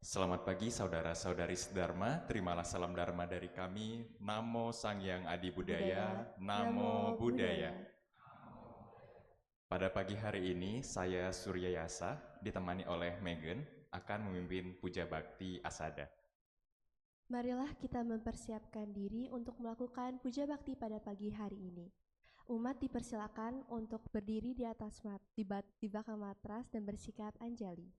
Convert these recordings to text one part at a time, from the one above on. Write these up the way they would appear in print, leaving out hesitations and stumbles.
Selamat pagi saudara-saudari sedharma, terimalah salam dharma dari kami. Namo Sang Hyang Adi Budaya, Namo Buddhaya. Pada pagi hari ini, saya Surya Yasa, ditemani oleh Megan, akan memimpin puja bakti Asada. Marilah kita mempersiapkan diri untuk melakukan puja bakti pada pagi hari ini. Umat dipersilakan untuk berdiri di atas di belakang matras dan bersikap anjali.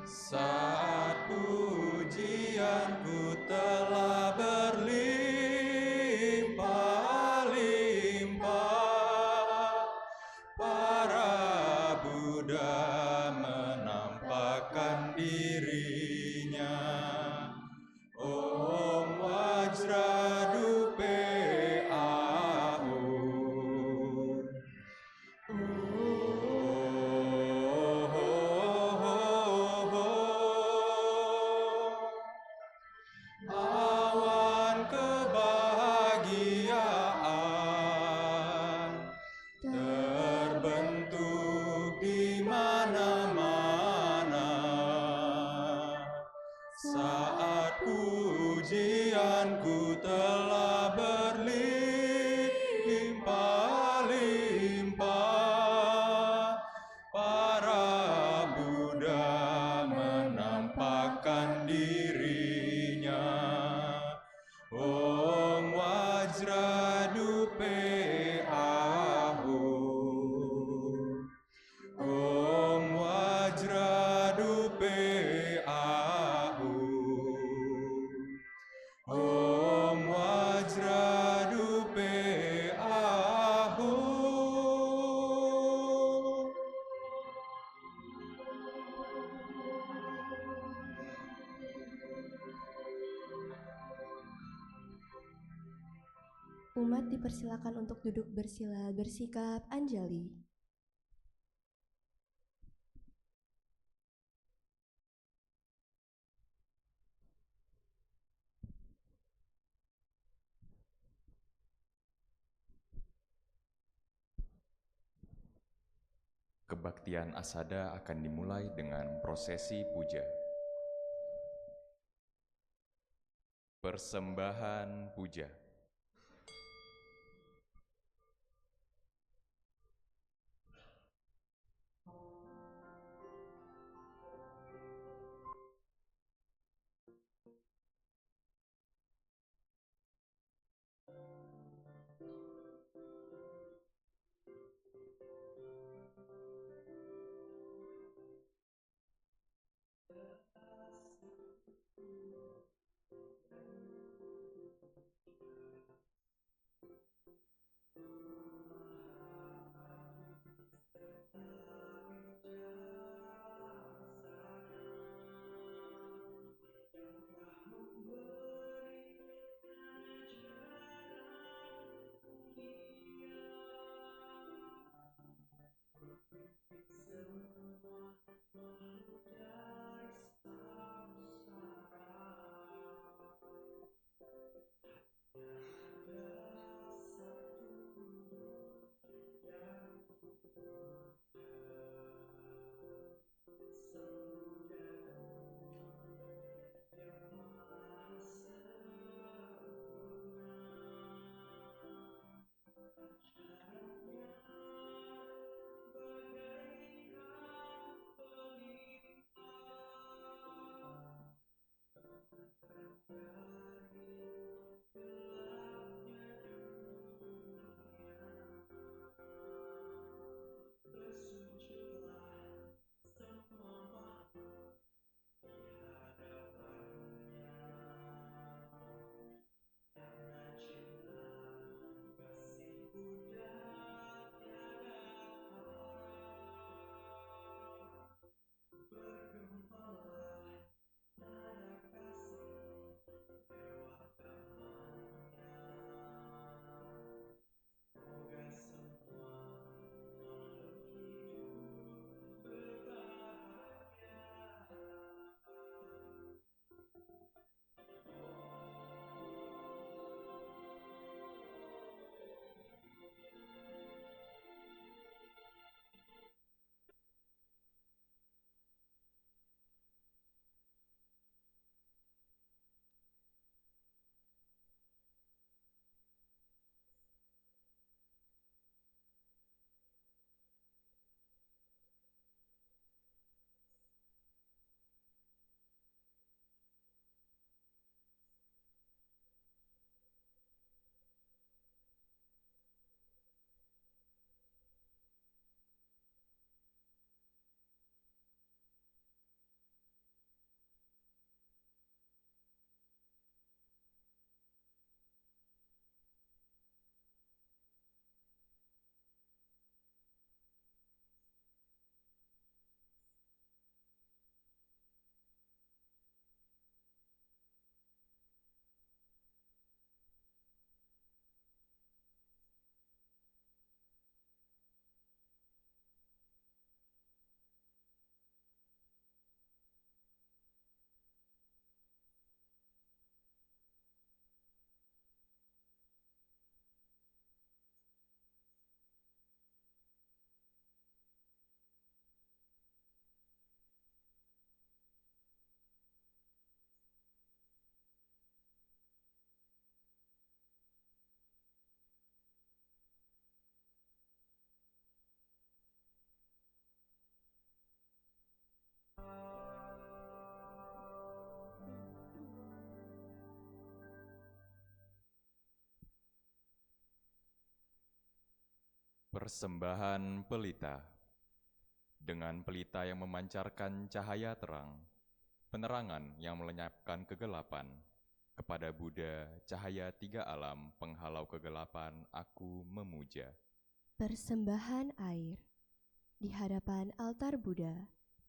Saat pujianku telah berlimpah-limpah, para Buddha menampakkan dirinya. Om Wajradupe Ahum. Awan kebahagiaan terbentuk di mana-mana saat pujianku telah berlimpah-limpah. Para Buddha menampakkan dirinya. Om Wajradupe Ahum. Om Wajradupe Ahum. Om Wajradupe Ahum. Umat dipersilakan untuk duduk bersila bersikap anjali. Kebaktian Asada akan dimulai dengan prosesi puja. Persembahan puja. Persembahan pelita. Dengan pelita yang memancarkan cahaya terang, penerangan yang melenyapkan kegelapan, kepada Buddha, cahaya tiga alam, penghalau kegelapan, aku memuja. Persembahan air. Di hadapan altar Buddha,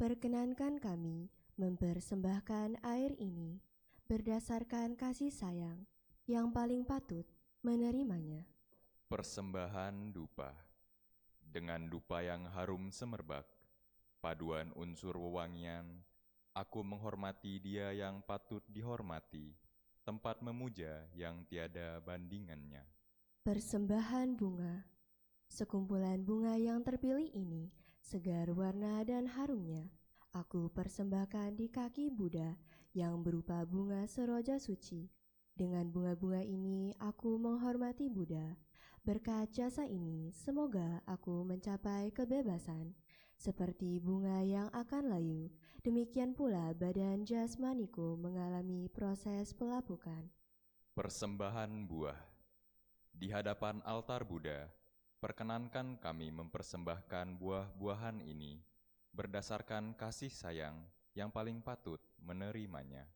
perkenankan kami mempersembahkan air ini berdasarkan kasih sayang yang paling patut menerimanya. Persembahan dupa. Dengan dupa yang harum semerbak, paduan unsur wewangian, aku menghormati Dia yang patut dihormati, tempat memuja yang tiada bandingannya. Persembahan bunga. Sekumpulan bunga yang terpilih ini, segar warna dan harumnya, aku persembahkan di kaki Buddha yang berupa bunga seroja suci. Dengan bunga-bunga ini, aku menghormati Buddha. Berkat jasa ini, semoga aku mencapai kebebasan. Seperti bunga yang akan layu, demikian pula badan jasmaniku mengalami proses pelapukan. Persembahan buah. Di hadapan altar Buddha, perkenankan kami mempersembahkan buah-buahan ini berdasarkan kasih sayang yang paling patut menerimanya.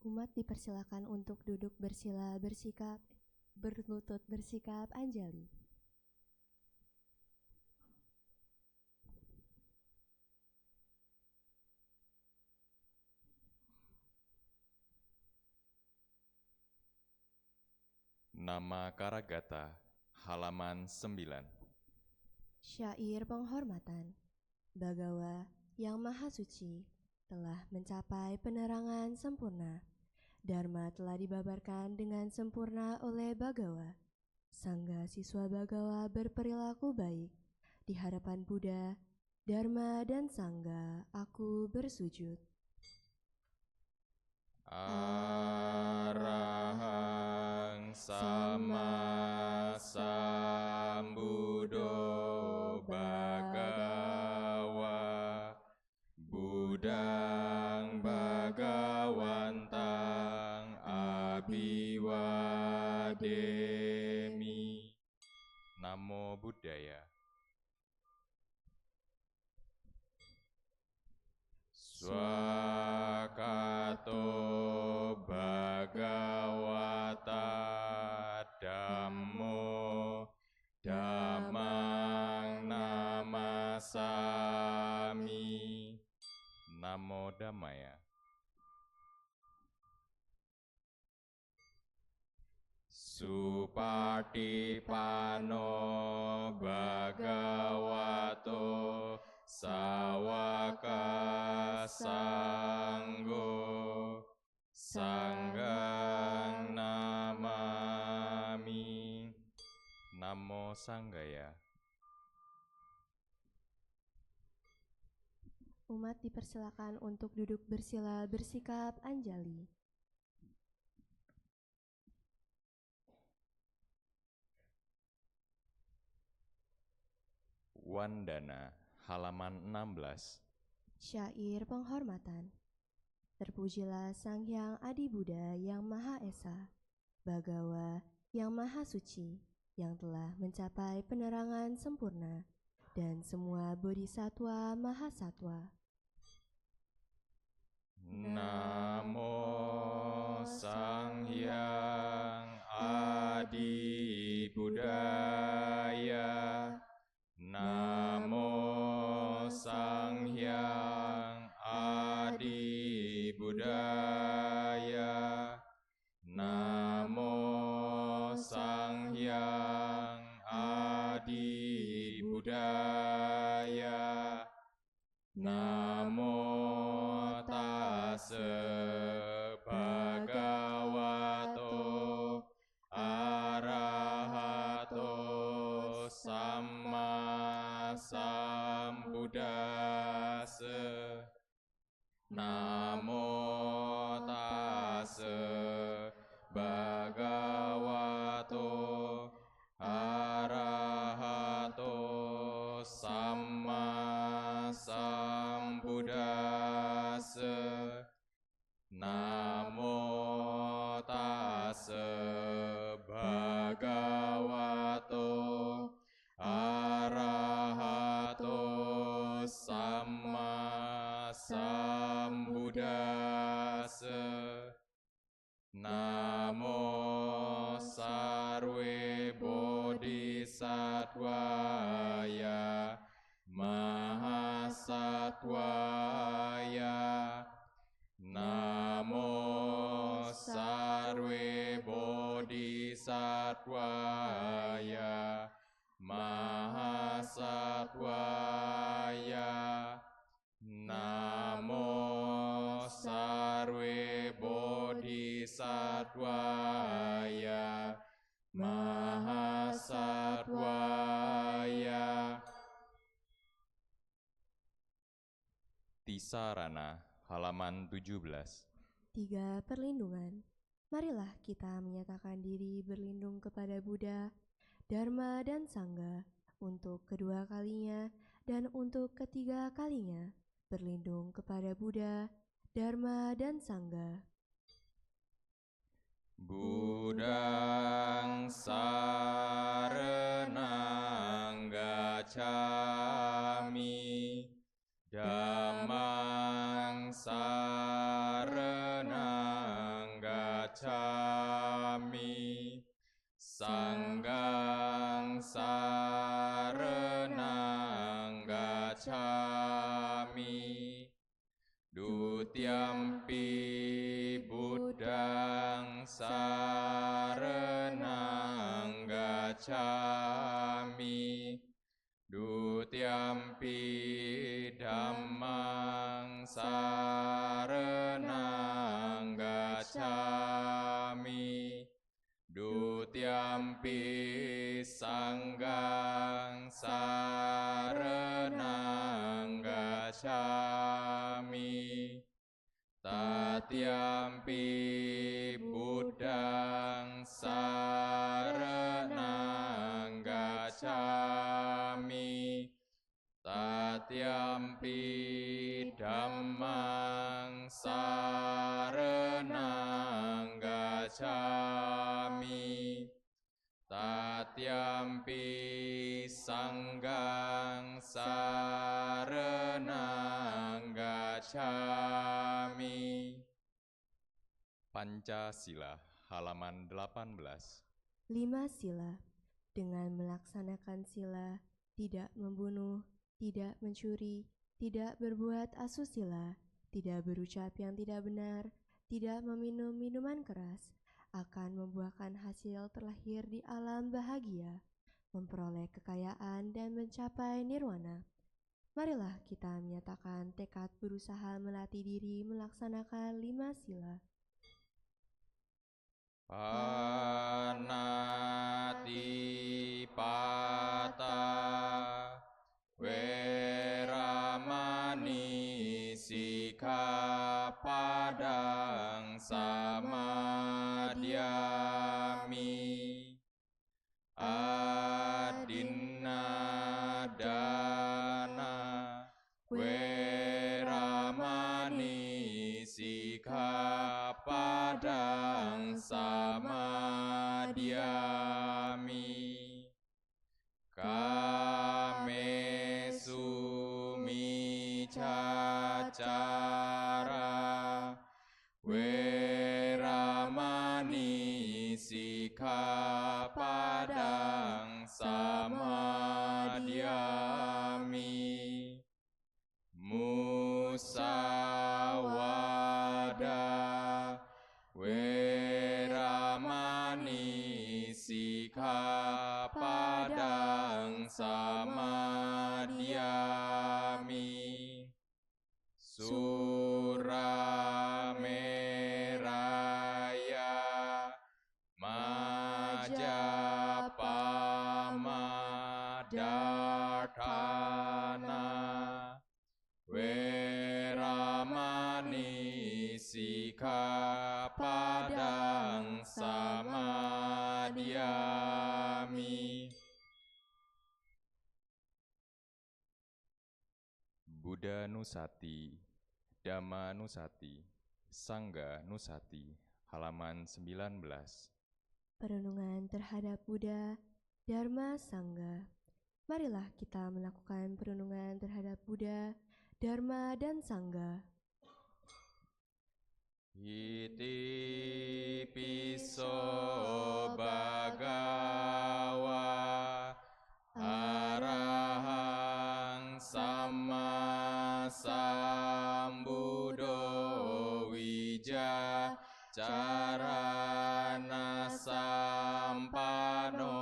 Umat dipersilakan untuk duduk bersila bersikap berlutut bersikap Anjali. Nama Karagata, halaman 9. Syair penghormatan. Bagawa yang Maha Suci telah mencapai penerangan sempurna. Dharma telah dibabarkan dengan sempurna oleh Bagawa. Sangga siswa Bagawa berperilaku baik. Di hadapan Buddha, Dharma dan Sangga, aku bersujud. Arahang sama sambuddho bhagawa Buddhang bhagawantang abhiwademi. Namo Buddhaya. Swakato bhagavata dhammo dhammang namasami. Namo Dhammaya. Supatipano bhagavato sawaka sanggo sanggang namami. Namo Sanggaya. Umat dipersilakan untuk duduk bersila bersikap Anjali. Wandana, halaman 16. Syair penghormatan. Terpujilah Sang Hyang Adi Buddha yang Maha Esa, Bagawa yang Maha Suci, yang telah mencapai penerangan sempurna, dan semua bodhisattva mahasatwa. Namo Sang Hyang Adi Buddhaya. Namo Sang Hyang Adi Buddhaya. Namo Sang Hyang Adi Buddhaya. Namo Tassa Bhagavato Arahato Samma Sambuddhassa. Namo Tassa Bhagavato Arahato Samma Sambuddhassa. Namo Tassa Bhagavato Arahato Samma Sambuddhassa. Namo Sarve Bodhisattvaya Mahasattvaya. Namo Sarve Bodhisattvaya Mahasattvaya. Namo Sarve Bodhisattvaya Mahasattvaya. Tisarana, halaman 17. 3 perlindungan. Marilah kita menyatakan diri berlindung kepada Buddha, Dharma dan Sangga untuk kedua kalinya dan untuk ketiga kalinya. Berlindung kepada Buddha, Dharma dan Sangga. Buddhang saranang gacchami. Dhammang saranang Sanggang sarenang gacchami. Dutiampi buddhang sarenang gacchami. Dutiampi dhammang sarenang gacchami. Dutiampi sanggang sarenang gacchami. Tatiampi buddhang sarenang gacchami. Tatiampi dhammang sarenang gacchami. Tatiampi sanggang sarenang gacchami. Pancasila halaman 18. 5 sila. Dengan melaksanakan sila, tidak membunuh, tidak mencuri, tidak berbuat asusila, tidak berucap yang tidak benar, tidak meminum minuman keras, akan membuahkan hasil terlahir di alam bahagia, memperoleh kekayaan dan mencapai nirwana. Marilah kita menyatakan tekad berusaha melatih diri melaksanakan 5 sila. Panatipata Weramani Sikkhapadang samadhyami. Adinadana Weramani Sikkhapadang samadhyami. Kamesu micacara Weramani Sikkhapadang samadhyami. Musawada Weramani Sikkhapadang samadhyami. Surameraya Majapahmadharthana Weramani Sikkhapadang samadhyami. Buddha Nusati, Dhamma Nusati, Sangga Nusati, halaman 19. Perenungan terhadap Buddha, Dharma, Sangga. Marilah kita melakukan perenungan terhadap Buddha, Dharma, dan Sangga. Iti piso bhagawa arahang samma sambuddho wijacarana sampano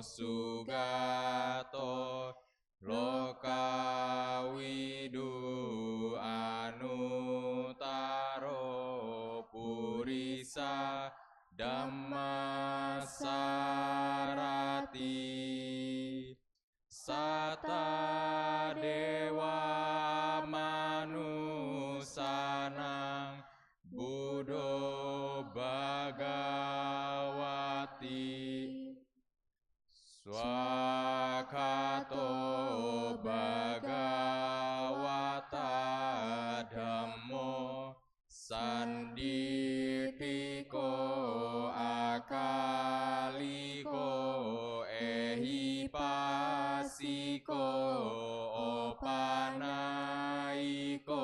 sugato lokawidu anutaro purisa dhamma sarati. Sata dewa manusanang buddho bhagawati. Swakato bhagawata dhammo sanditiko akaliko ehipasiko opanaiko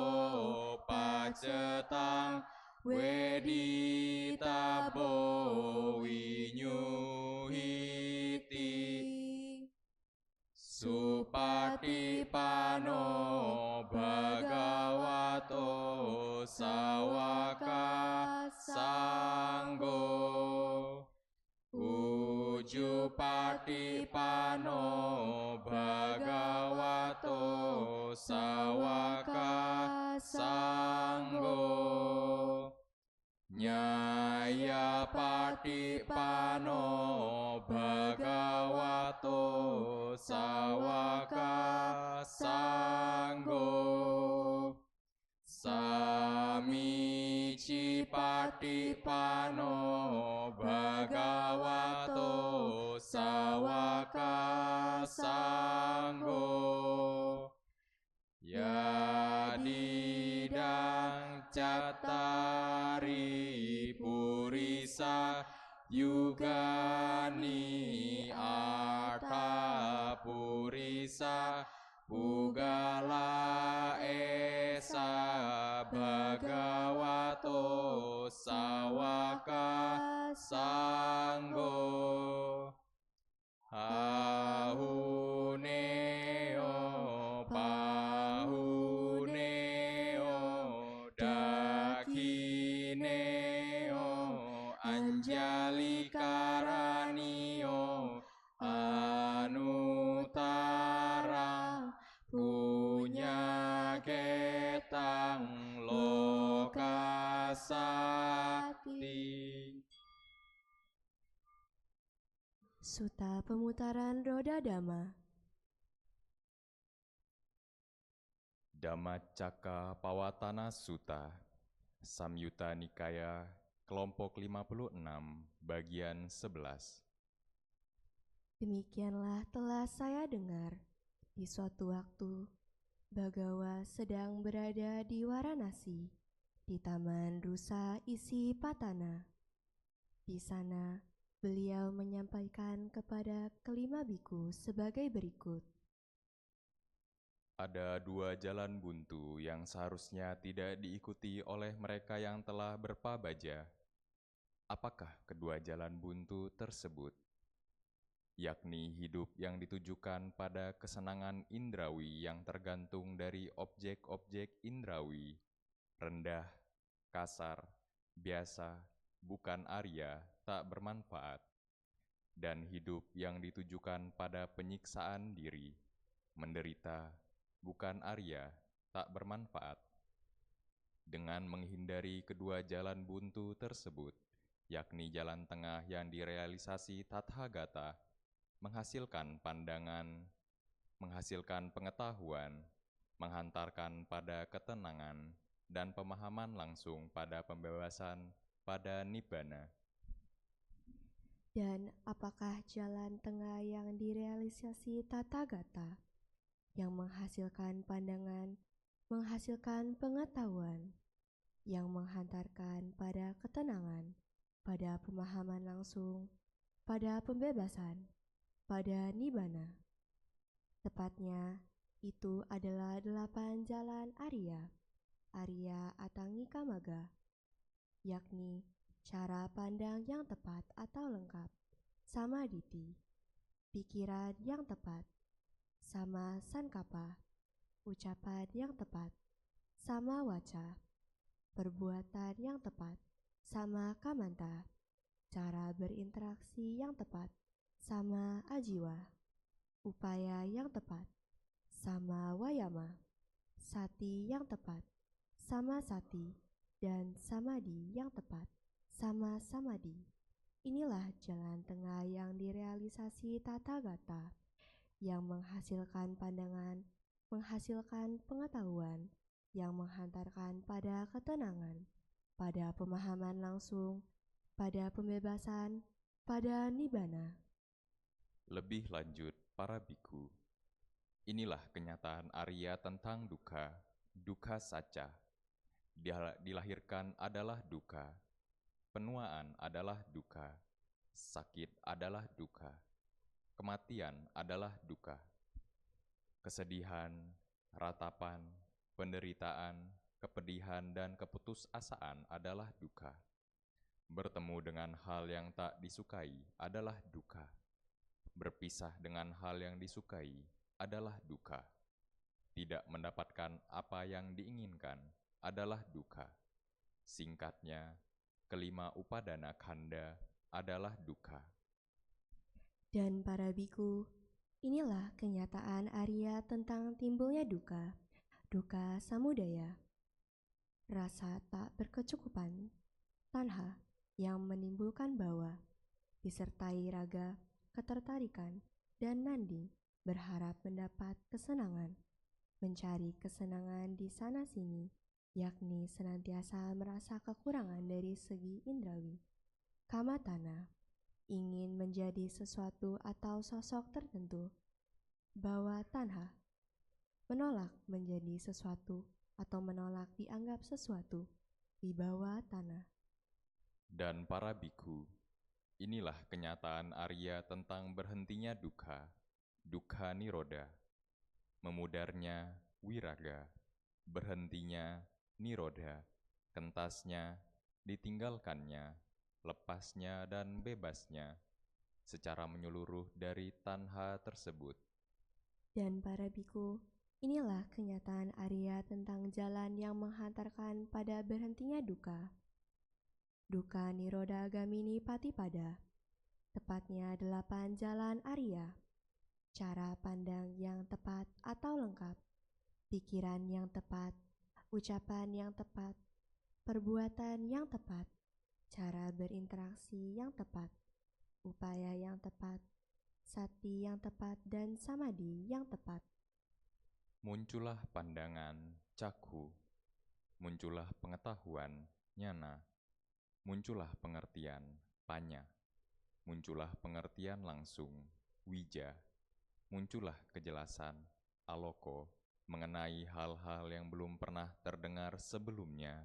pacetang weditabo winyuhi sawaka sanggo uju patipano bhagavato sawaka sanggo nyaya patipano bhagavato sawaka sanggo samici patipano bhagavato sawaka sanggo yadidang cattari purisa yugani arta purisa Pugala esa bhagavato sawaka sanggo ahuneo pahuneo dakineo anjali karanio anutara punya ketang lokasati. Suta pemutaran roda Dhamma. Dhammacakka Pawatana Sutta, Samyutta Nikaya, kelompok 56, bagian 11. Demikianlah telah saya dengar di suatu waktu Bagawa sedang berada di Varanasi, di Taman Rusa Isi Patana. Di sana, beliau menyampaikan kepada kelima biku sebagai berikut. Ada dua jalan buntu yang seharusnya tidak diikuti oleh mereka yang telah berpabaja. Apakah kedua jalan buntu tersebut? Yakni hidup yang ditujukan pada kesenangan indrawi yang tergantung dari objek-objek indrawi, rendah, kasar, biasa, bukan Arya, tak bermanfaat, dan hidup yang ditujukan pada penyiksaan diri, menderita, bukan Arya, tak bermanfaat. Dengan menghindari kedua jalan buntu tersebut, yakni jalan tengah yang direalisasi Tathagata, menghasilkan pandangan, menghasilkan pengetahuan, menghantarkan pada ketenangan, dan pemahaman langsung pada pembebasan, pada Nibbana. Dan apakah jalan tengah yang direalisasi Tathagata, yang menghasilkan pandangan, menghasilkan pengetahuan, yang menghantarkan pada ketenangan, pada pemahaman langsung, pada pembebasan, pada Nibbana? Tepatnya, itu adalah 8 jalan Arya, Arya Atangika Magga, yakni cara pandang yang tepat atau lengkap, samaditi, pikiran yang tepat, sama sankapa, ucapan yang tepat, sama waca, perbuatan yang tepat, sama kamanta, cara berinteraksi yang tepat, sama ajiwa, upaya yang tepat, sama wayama, sati yang tepat, sama sati, dan samadhi yang tepat, sama samadhi. Inilah jalan tengah yang direalisasi Tathagata, yang menghasilkan pandangan, menghasilkan pengetahuan, yang menghantarkan pada ketenangan, pada pemahaman langsung, pada pembebasan, pada Nibbana. Lebih lanjut, para biku, inilah kenyataan Arya tentang dukkha, dukkha sacca. Dilahirkan adalah dukkha, penuaan adalah dukkha, sakit adalah dukkha, kematian adalah dukkha, kesedihan, ratapan, penderitaan, kepedihan, dan keputusasaan adalah dukkha. Bertemu dengan hal yang tak disukai adalah dukkha. Berpisah dengan hal yang disukai adalah dukkha. Tidak mendapatkan apa yang diinginkan adalah dukkha. Singkatnya, kelima upadana khanda adalah dukkha. Dan para biku, inilah kenyataan Arya tentang timbulnya dukkha, dukkha samudaya. Rasa tak berkecukupan, tanha yang menimbulkan bawa, disertai raga, ketertarikan, dan nandi berharap mendapat kesenangan, mencari kesenangan di sana-sini, yakni senantiasa merasa kekurangan dari segi indrawi. Kamatana, ingin menjadi sesuatu atau sosok tertentu. Bawa tanha, menolak menjadi sesuatu atau menolak dianggap sesuatu. Wibawa tanah. Dan para biku, inilah kenyataan Arya tentang berhentinya dukkha, dukkha nirodha, memudarnya wiraga, berhentinya nirodha, kentasnya, ditinggalkannya, lepasnya dan bebasnya, secara menyeluruh dari tanha tersebut. Dan para biku, inilah kenyataan Arya tentang jalan yang menghantarkan pada berhentinya dukkha. Dukkha nirodha gamini patipada, tepatnya 8 jalan Arya. Cara pandang yang tepat atau lengkap, pikiran yang tepat, ucapan yang tepat, perbuatan yang tepat, cara berinteraksi yang tepat, upaya yang tepat, sati yang tepat, dan samadhi yang tepat. Muncullah pandangan cakhu, muncullah pengetahuan nyana, muncullah pengertian panya, muncullah pengertian langsung wija, muncullah kejelasan aloko mengenai hal-hal yang belum pernah terdengar sebelumnya.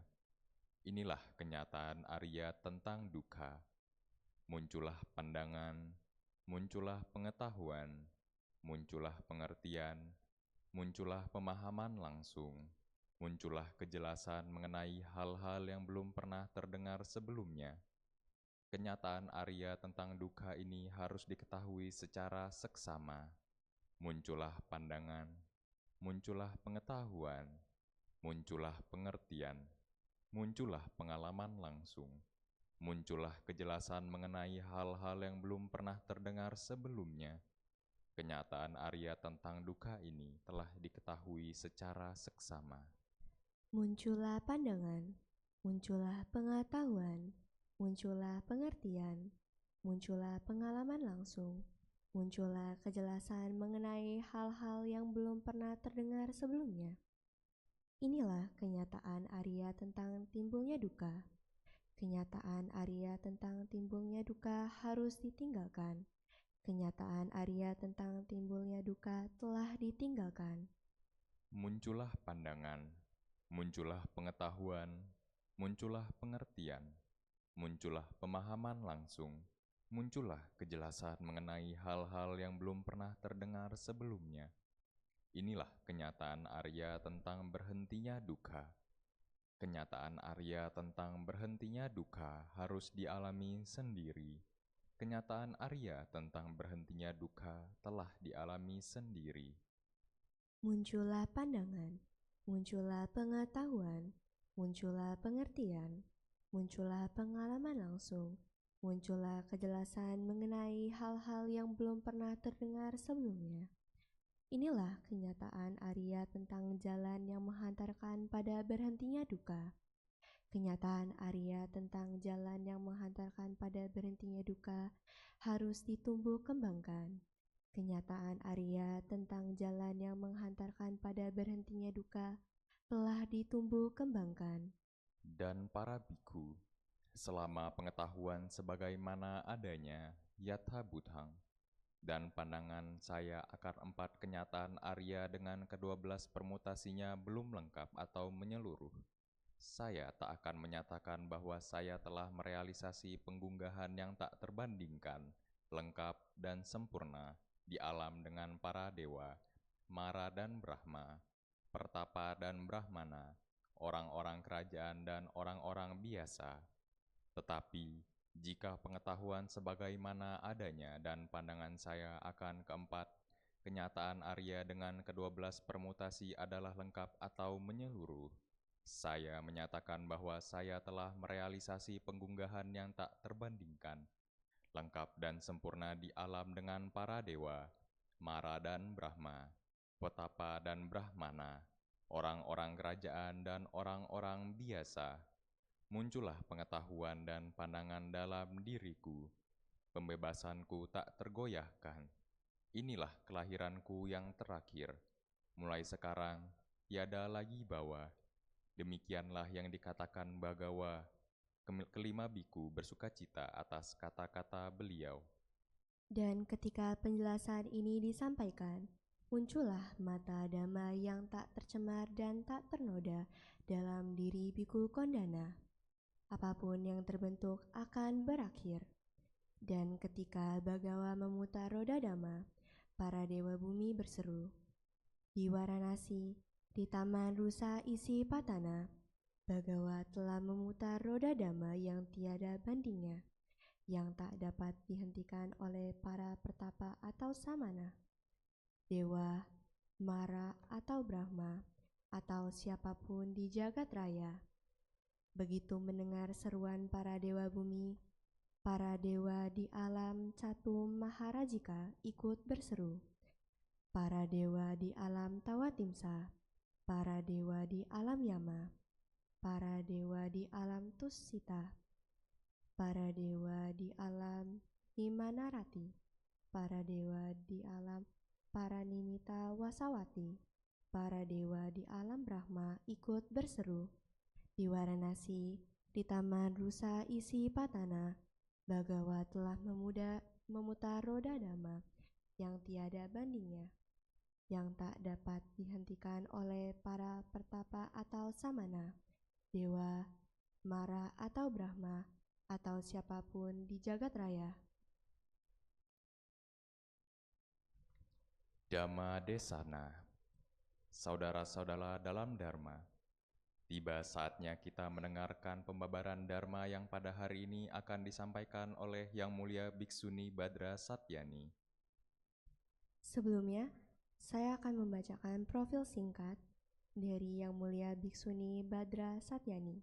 Inilah kenyataan Arya tentang dukkha. Muncullah pandangan, muncullah pengetahuan, muncullah pengertian, muncullah pemahaman langsung, muncullah kejelasan mengenai hal-hal yang belum pernah terdengar sebelumnya. Kenyataan Arya tentang dukkha ini harus diketahui secara seksama. Muncullah pandangan, muncullah pengetahuan, muncullah pengertian, muncullah pengalaman langsung, muncullah kejelasan mengenai hal-hal yang belum pernah terdengar sebelumnya. Kenyataan Arya tentang dukkha ini telah diketahui secara seksama. Muncullah pandangan, muncullah pengetahuan, muncullah pengertian, muncullah pengalaman langsung, muncullah kejelasan mengenai hal-hal yang belum pernah terdengar sebelumnya. Inilah kenyataan Arya tentang timbulnya dukkha. Kenyataan Arya tentang timbulnya dukkha harus ditinggalkan. Kenyataan Arya tentang timbulnya dukkha telah ditinggalkan. Muncullah pandangan, muncullah pengetahuan, muncullah pengertian, muncullah pemahaman langsung, muncullah kejelasan mengenai hal-hal yang belum pernah terdengar sebelumnya. Inilah kenyataan Arya tentang berhentinya dukkha. Kenyataan Arya tentang berhentinya dukkha harus dialami sendiri. Kenyataan Arya tentang berhentinya dukkha telah dialami sendiri. Muncullah pandangan, muncullah pengetahuan, muncullah pengertian, muncullah pengalaman langsung, muncullah kejelasan mengenai hal-hal yang belum pernah terdengar sebelumnya. Inilah kenyataan Arya tentang jalan yang menghantarkan pada berhentinya dukkha. Kenyataan Arya tentang jalan yang menghantarkan pada berhentinya dukkha harus ditumbuh kembangkan. Kenyataan Arya tentang jalan yang menghantarkan pada berhentinya dukkha telah ditumbuh kembangkan. Dan para biku, selama pengetahuan sebagaimana adanya yatha buddhang, dan pandangan saya akan 4 kenyataan Arya dengan ke-12 permutasinya belum lengkap atau menyeluruh, saya tak akan menyatakan bahwa saya telah merealisasi penggunggahan yang tak terbandingkan, lengkap dan sempurna di alam dengan para dewa, Mara dan Brahma, Pertapa dan Brahmana, orang-orang kerajaan dan orang-orang biasa. Tetapi, jika pengetahuan sebagaimana adanya dan pandangan saya akan keempat, kenyataan Arya dengan ke-12 permutasi adalah lengkap atau menyeluruh, Saya menyatakan bahwa saya telah merealisasi penggunggahan yang tak terbandingkan, lengkap dan sempurna di alam dengan para dewa, Mara dan Brahma, Potapa dan Brahmana, orang-orang kerajaan dan orang-orang biasa. Muncullah pengetahuan dan pandangan dalam diriku. Pembebasanku tak tergoyahkan. Inilah kelahiranku yang terakhir. Mulai sekarang, tiada lagi bawah. Demikianlah yang dikatakan Bagawa. Kelima biku bersukacita atas kata-kata beliau. Dan ketika penjelasan ini disampaikan, muncullah mata dhamma yang tak tercemar dan tak ternoda dalam diri biku Kondana. Apapun yang terbentuk akan berakhir. Dan ketika Bagawa memutar roda dhamma, para dewa bumi berseru. Di Varanasi, di Taman Rusa isi Patana, Bagawa telah memutar roda dhamma yang tiada bandingnya, yang tak dapat dihentikan oleh para pertapa atau samana, dewa, Mara atau Brahma, atau siapapun di jagat raya. Begitu mendengar seruan para dewa bumi, para dewa di alam Catu Maharajika ikut berseru. Para dewa di alam Tawatimsa, para dewa di alam Yama, para dewa di alam Tussita, para dewa di alam Himanarati, para dewa di alam Paranimita Wasawati, para dewa di alam Brahma ikut berseru. Di Varanasi, di Taman Rusa isi Patana, Bagawa telah memutar roda dhamma yang tiada bandingnya, yang tak dapat dihentikan oleh para pertapa atau samana, dewa, Mara atau Brahma, atau siapapun di jagat raya. Dhamma Desana, saudara-saudara dalam Dharma, tiba saatnya kita mendengarkan pembabaran Dharma yang pada hari ini akan disampaikan oleh Yang Mulia Bhiksuni Badra Satyani. Sebelumnya, saya akan membacakan profil singkat dari Yang Mulia Bhiksuni Badra Satyani,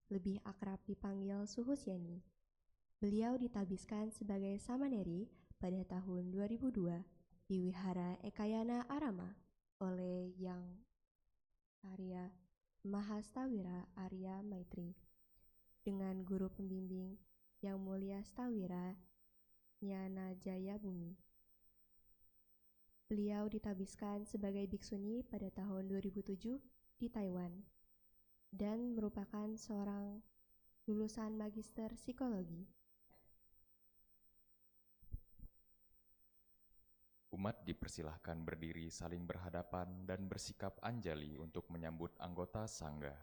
lebih akrab dipanggil Suhusyani. Beliau ditabiskan sebagai samaneri pada tahun 2002 di Wihara Ekayana Arama oleh Yang Arya Mahastawira Arya Maitri dengan guru pembimbing Yang Mulia Stawira Nyana Jaya Bumi. Beliau ditabiskan sebagai bhiksuni pada tahun 2007 di Taiwan dan merupakan seorang lulusan magister psikologi. Umat dipersilahkan berdiri saling berhadapan dan bersikap anjali untuk menyambut anggota sangga.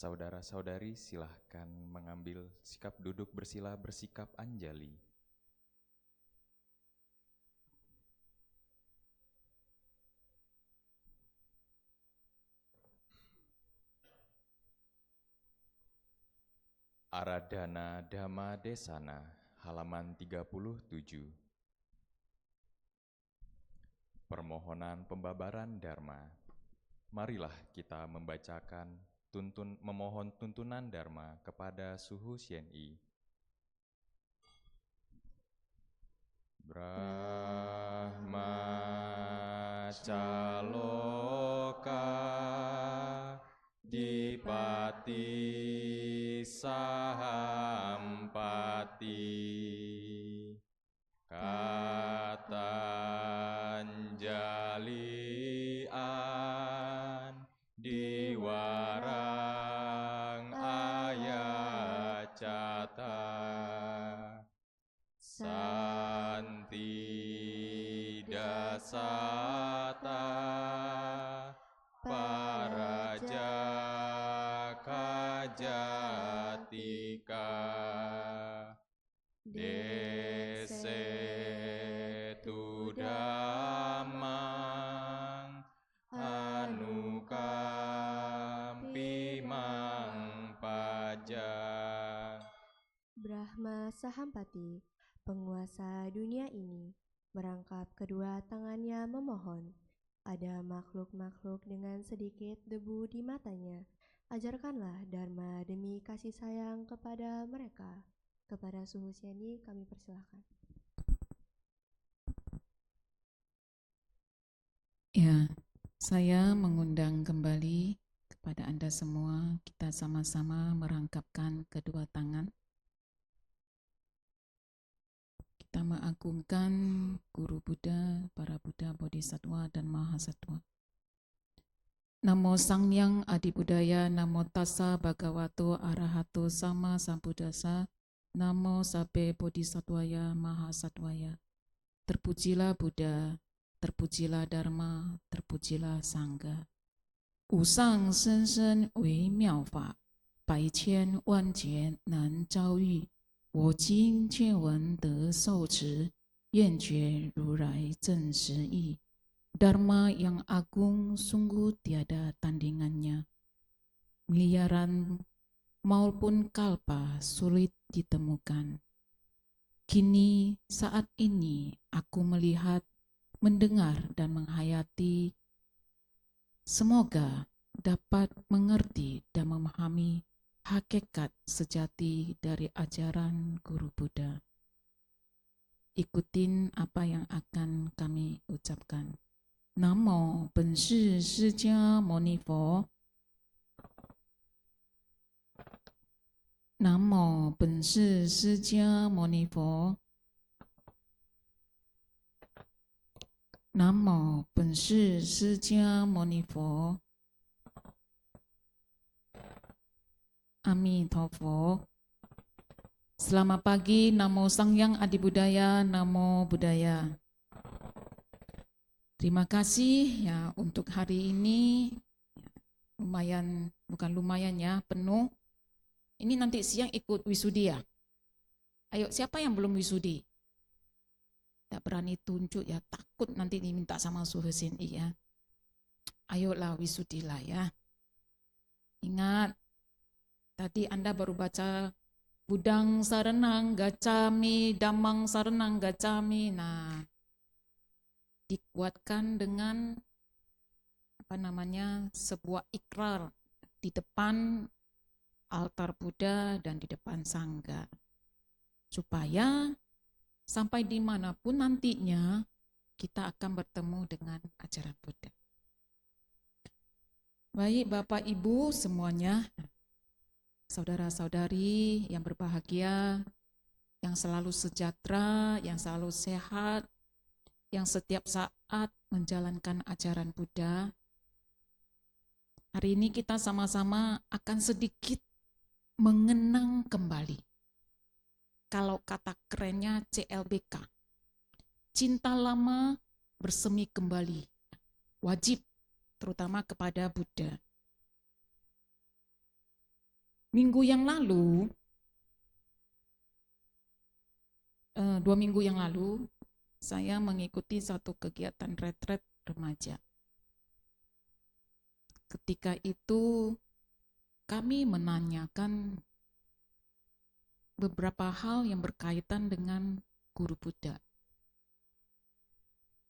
Saudara-saudari silahkan mengambil sikap duduk bersila bersikap anjali. Aradhana Dhamma Desana, halaman 37. Permohonan pembabaran Dharma. Marilah kita membacakan memohon tuntunan Dharma kepada Suhu Syen'i. Brahma Caloka Dipati sampati katanjalian diwarang ayat cata santi dasata paraja kajatika dese tu damang anukampi mang pajak. Brahma Sahampati, penguasa dunia ini, merangkap kedua tangannya memohon. Ada makhluk-makhluk dengan sedikit debu di matanya. Ajarkanlah Dharma demi kasih sayang kepada mereka. Kepada Suhu Sendi kami persilahkan. Ya, saya mengundang kembali kepada Anda semua, kita sama-sama merangkapkan kedua tangan. Kita mengagungkan Guru Buddha, para Buddha, Bodhisattva, dan Mahasatwa. Namo Sangyang Adibudaya, Namo Tassa Bhagavato Arahato Sama Sambuddhassa, Namo Sabbe Bodhisattvaya Mahasattvaya. Terpujilah Buddha, terpujilah Dharma, terpujilah Sangha. Wu sang shen shen wei miao fa, bai qian wan jian nan zhao yu. 我今见闻得受持，愿觉如来真实义。Dharma yang agung sungguh tiada tandingannya. Miliaran maupun kalpa sulit ditemukan. Kini saat ini aku melihat, mendengar dan menghayati. Semoga dapat mengerti dan memahami hakikat sejati dari ajaran Guru Buddha. Ikutin apa yang akan kami ucapkan. Namo Benshi Shijia Moni Fo. Namo Benshi Shijia Moni Fo. Namo Benshi Shijia Moni Fo. Amitabha. Selamat pagi, Namo Sangyang Adibudaya, Namo Buddhaya. Terima kasih ya untuk hari ini. Lumayan, bukan lumayan ya, penuh. Ini nanti siang ikut wisudi ya. Ayo, siapa yang belum wisudi? Tidak berani tunjuk ya, takut nanti diminta sama Suhu Sendi ya. Ayolah wisudilah ya. Ingat, tadi Anda baru baca Budang Saranang Gacami, Damang Saranang Gacami. Nah, dikuatkan dengan sebuah ikrar di depan altar Buddha dan di depan Sangha. Supaya sampai dimanapun nantinya kita akan bertemu dengan ajaran Buddha. Baik Bapak Ibu semuanya, saudara-saudari yang berbahagia, yang selalu sejahtera, yang selalu sehat, yang setiap saat menjalankan ajaran Buddha. Hari ini kita sama-sama akan sedikit mengenang kembali. Kalau kata kerennya CLBK, cinta lama bersemi kembali, wajib terutama kepada Buddha. Minggu yang lalu, 2 minggu yang lalu, saya mengikuti satu kegiatan retret remaja. Ketika itu kami menanyakan beberapa hal yang berkaitan dengan Guru Buddha.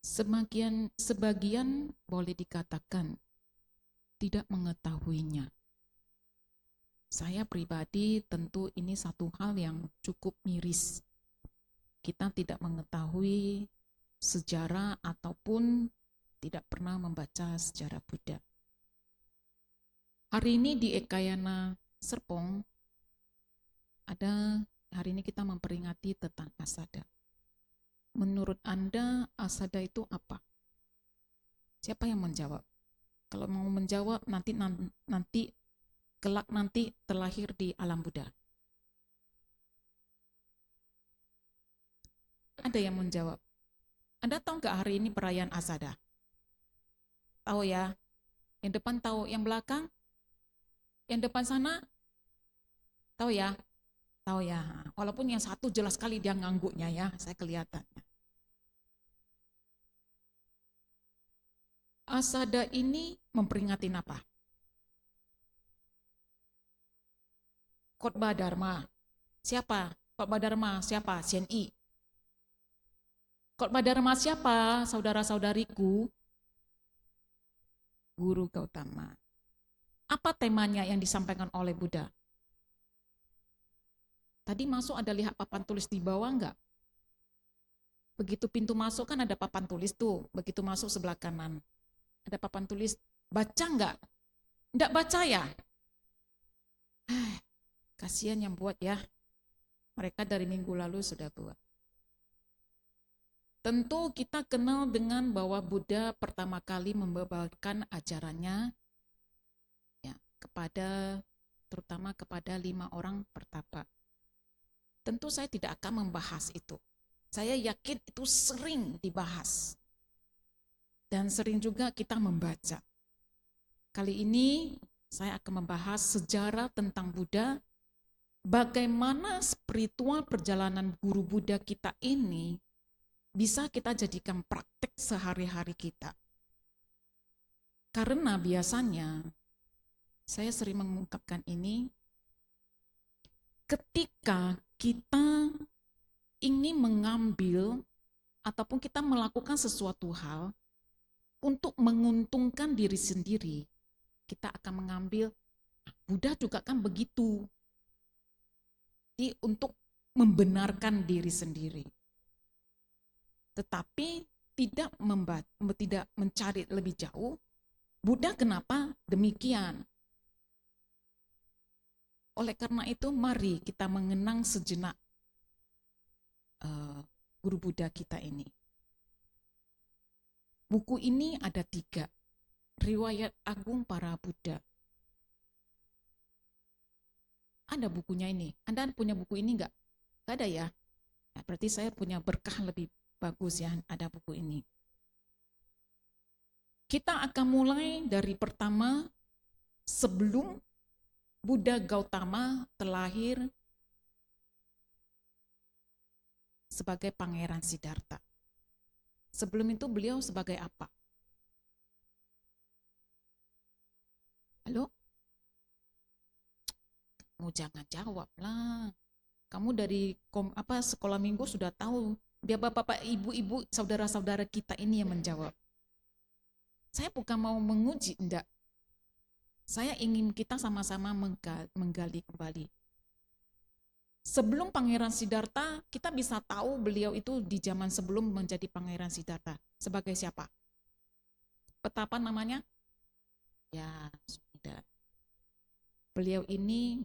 Sebagian boleh dikatakan tidak mengetahuinya. Saya pribadi tentu ini satu hal yang cukup miris. Kita tidak mengetahui sejarah ataupun tidak pernah membaca sejarah Buddha. Hari ini di Ekayana Serpong, hari ini kita memperingati tentang Asada. Menurut Anda, Asada itu apa? Siapa yang menjawab? Kalau mau menjawab, kelak nanti terlahir di alam Buddha. Ada yang menjawab. Anda tahu nggak hari ini perayaan Asada? Tahu ya? Yang depan tahu, yang belakang? Yang depan sana? Tahu ya? Tahu ya. Walaupun yang satu jelas sekali dia ngangguknya ya, saya kelihatannya. Asada ini memperingati apa? Khotbah Dharma. Siapa? Khotbah Dharma siapa? CNI. Khotbah Dharma siapa? Saudara-saudariku. Guru Gautama. Apa temanya yang disampaikan oleh Buddha? Tadi masuk ada lihat papan tulis di bawah enggak? Begitu pintu masuk kan ada papan tulis tuh. Begitu masuk sebelah kanan. Ada papan tulis, baca enggak? Enggak baca ya? Kasihan yang buat ya. Mereka dari minggu lalu sudah buat. Tentu kita kenal dengan bahwa Buddha pertama kali membawakan ajarannya ya, terutama kepada 5 orang pertapa. Tentu saya tidak akan membahas itu. Saya yakin itu sering dibahas. Dan sering juga kita membaca. Kali ini saya akan membahas sejarah tentang Buddha, bagaimana spiritual perjalanan guru Buddha kita ini bisa kita jadikan praktek sehari-hari kita. Karena biasanya, saya sering mengungkapkan ini, ketika kita ingin mengambil ataupun kita melakukan sesuatu hal untuk menguntungkan diri sendiri, kita akan mengambil, Buddha juga kan begitu. Jadi untuk membenarkan diri sendiri. Tetapi tidak mencari lebih jauh, Buddha kenapa demikian? Oleh karena itu mari kita mengenang sejenak guru Buddha kita ini. Buku ini ada 3, Riwayat Agung Para Buddha. Ada bukunya ini. Anda punya buku ini enggak? Enggak ada ya? Nah, berarti saya punya berkah lebih bagus ya, ada buku ini. Kita akan mulai dari pertama, sebelum Buddha Gautama terlahir sebagai Pangeran Siddhartha. Sebelum itu beliau sebagai apa? Halo? Kamu jangan jawab lah. Kamu dari sekolah minggu sudah tahu. Biar bapak-bapak, ibu-ibu, saudara-saudara kita ini yang menjawab. Saya bukan mau menguji, enggak. Saya ingin kita sama-sama menggali kembali. Sebelum Pangeran Siddhartha, kita bisa tahu beliau itu di zaman sebelum menjadi Pangeran Siddhartha. Sebagai siapa? Petapa namanya? Ya, sudah. Beliau ini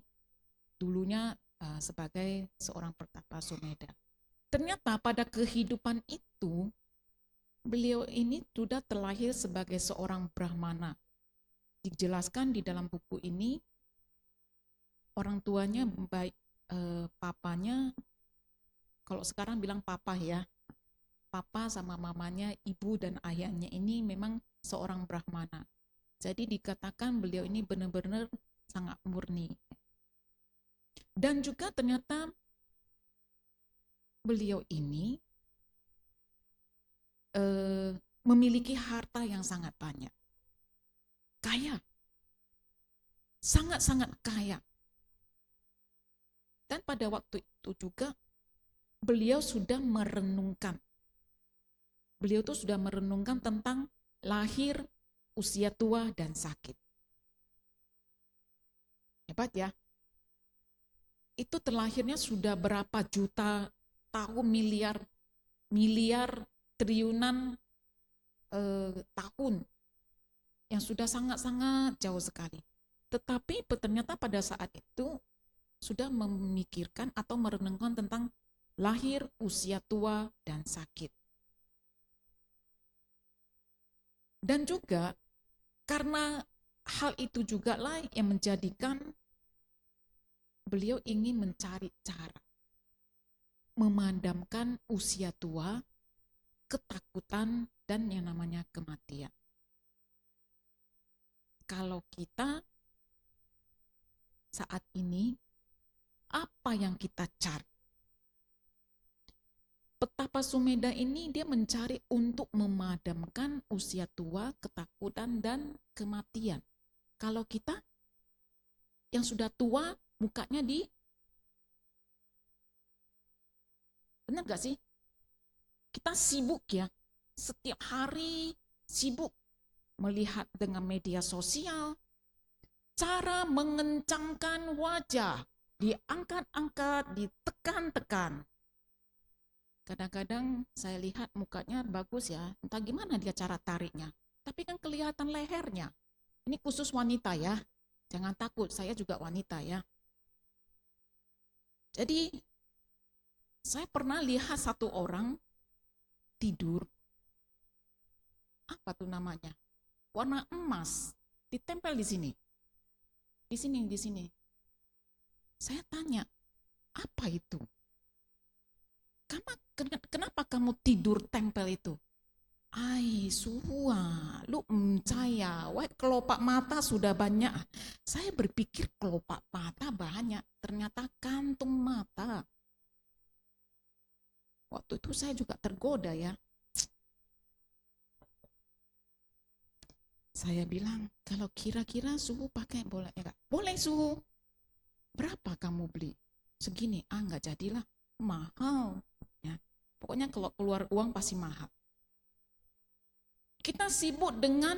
dulunya sebagai seorang petapa Sumedha. Ternyata pada kehidupan itu, beliau ini sudah terlahir sebagai seorang Brahmana. Dijelaskan di dalam buku ini, orang tuanya baik papanya, kalau sekarang bilang papa ya, papa sama mamanya, ibu dan ayahnya ini memang seorang Brahmana. Jadi dikatakan beliau ini benar-benar sangat murni. Dan juga ternyata beliau ini memiliki harta yang sangat banyak. Kaya. Sangat-sangat kaya. Dan pada waktu itu juga beliau sudah merenungkan. Beliau itu sudah merenungkan tentang lahir, usia tua, dan sakit. Hebat ya. Itu terlahirnya sudah berapa juta tahun, miliar, triliunan tahun. Yang sudah sangat-sangat jauh sekali. Tetapi ternyata pada saat itu sudah memikirkan atau merenungkan tentang lahir, usia tua, dan sakit. Dan juga karena hal itu juga lah yang menjadikan beliau ingin mencari cara memadamkan usia tua, ketakutan, dan yang namanya kematian. Kalau kita saat ini, apa yang kita cari? Petapa Sumedha ini dia mencari untuk memadamkan usia tua, ketakutan, dan kematian. Kalau kita yang sudah tua, mukanya benar gak sih? Kita sibuk ya, setiap hari sibuk melihat dengan media sosial, cara mengencangkan wajah, diangkat-angkat, ditekan-tekan. Kadang-kadang saya lihat mukanya bagus ya, entah gimana dia cara tariknya. Tapi kan kelihatan lehernya. Ini khusus wanita ya, jangan takut, saya juga wanita ya. Jadi, saya pernah lihat satu orang tidur, apa tuh namanya? Warna emas, ditempel di sini. Di sini. Saya tanya, apa itu? Kenapa kamu tidur tempel itu? Ai, suha, lu saya, kelopak mata sudah banyak. Saya berpikir kelopak mata banyak, ternyata kantung mata. Waktu itu saya juga tergoda ya. Saya bilang, kalau kira-kira suhu pakai boleh ya Kak? Boleh suhu. Berapa kamu beli? Segini, enggak jadilah, mahal. Ya. Pokoknya kalau keluar uang pasti mahal. Kita sibuk dengan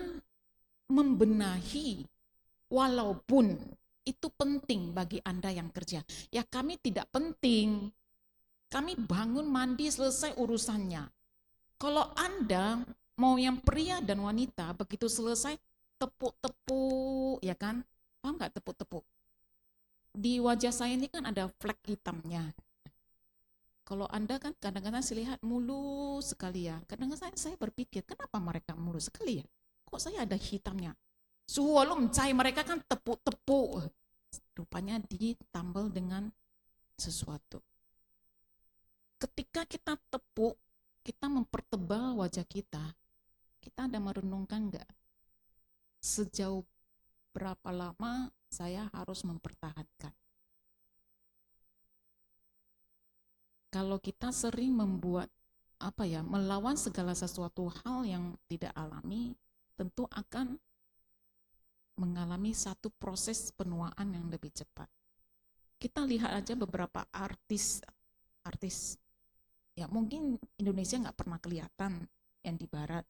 membenahi, walaupun itu penting bagi Anda yang kerja. Ya kami tidak penting. Kami bangun, mandi, selesai urusannya. Kalau Anda mau yang pria dan wanita, begitu selesai, tepuk-tepuk, ya kan? Paham nggak tepuk-tepuk? Di wajah saya ini kan ada flek hitamnya. Kalau Anda kan kadang-kadang saya lihat mulus sekali ya. Kadang-kadang saya berpikir, kenapa mereka mulus sekali ya? Kok saya ada hitamnya? Suwalum cai mereka kan tepuk-tepuk. Rupanya ditambal dengan sesuatu. Ketika kita tepuk, kita mempertebal wajah kita. Kita ada merenungkan enggak? Sejauh berapa lama saya harus mempertahankan? Kalau kita sering melawan segala sesuatu hal yang tidak alami, tentu akan mengalami satu proses penuaan yang lebih cepat. Kita lihat aja beberapa artis, ya mungkin Indonesia nggak pernah kelihatan yang di barat,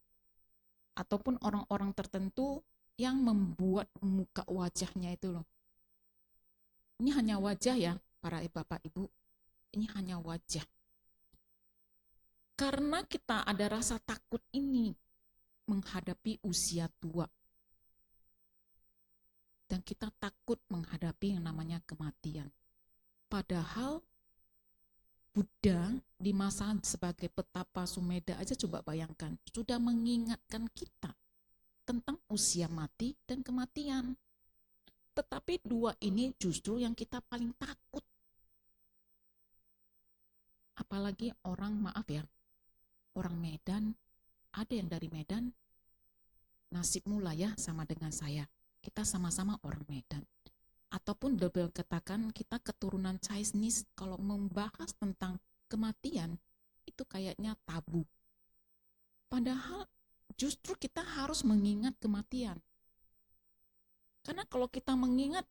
ataupun orang-orang tertentu yang membuat muka wajahnya itu loh. Ini hanya wajah ya, para bapak ibu. Ini hanya wajah. Karena kita ada rasa takut ini menghadapi usia tua. Dan kita takut menghadapi yang namanya kematian. Padahal Buddha di masa sebagai petapa Sumedha aja coba bayangkan, sudah mengingatkan kita tentang usia mati dan kematian. Tetapi dua ini justru yang kita paling takut. Apalagi orang Medan, ada yang dari Medan, nasibmu lah ya sama dengan saya. Kita sama-sama orang Medan. Ataupun double katakan kita keturunan Chinese, kalau membahas tentang kematian, itu kayaknya tabu. Padahal justru kita harus mengingat kematian. Karena kalau kita mengingat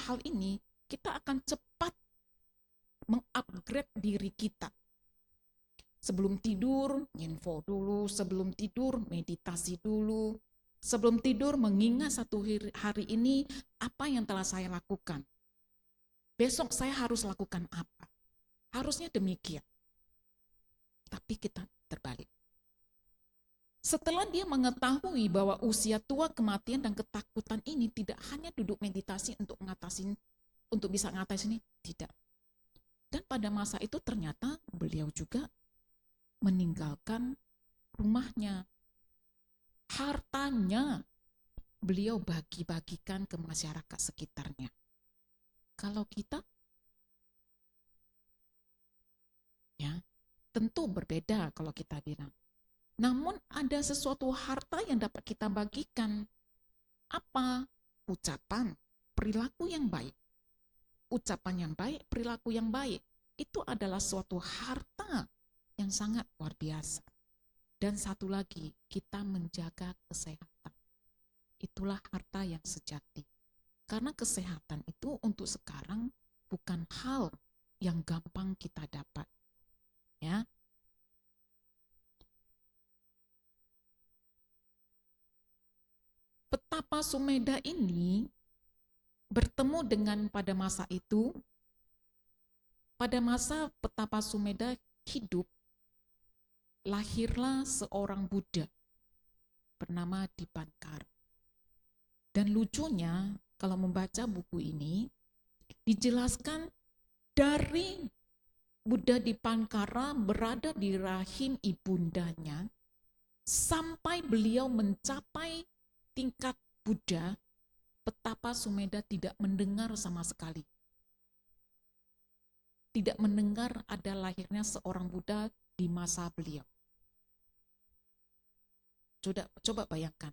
hal ini, kita akan cepat mengupgrade diri kita. Sebelum tidur, info dulu. Sebelum tidur, meditasi dulu. Sebelum tidur, mengingat satu hari ini apa yang telah saya lakukan. Besok saya harus lakukan apa. Harusnya demikian. Tapi kita terbalik. Setelah dia mengetahui bahwa usia tua, kematian, dan ketakutan ini tidak hanya duduk meditasi untuk mengatasi untuk bisa ngatas ini? Tidak. Dan pada masa itu ternyata beliau juga meninggalkan rumahnya. Hartanya beliau bagi-bagikan ke masyarakat sekitarnya. Kalau kita, ya tentu berbeda kalau kita bilang. Namun ada sesuatu harta yang dapat kita bagikan. Apa? Ucapan, perilaku yang baik. Ucapan yang baik, perilaku yang baik. Itu adalah suatu harta yang sangat luar biasa. Dan satu lagi, kita menjaga kesehatan. Itulah harta yang sejati. Karena kesehatan itu untuk sekarang bukan hal yang gampang kita dapat. Ya. Petapa Sumeda ini bertemu dengan pada masa itu, pada masa Petapa Sumeda hidup, lahirlah seorang Buddha bernama Dipankara. Dan lucunya, kalau membaca buku ini, dijelaskan dari Buddha Dipankara berada di rahim ibundanya, sampai beliau mencapai tingkat Buddha, Petapa Sumeda tidak mendengar sama sekali. Tidak mendengar ada lahirnya seorang Buddha di masa beliau. Coba bayangkan.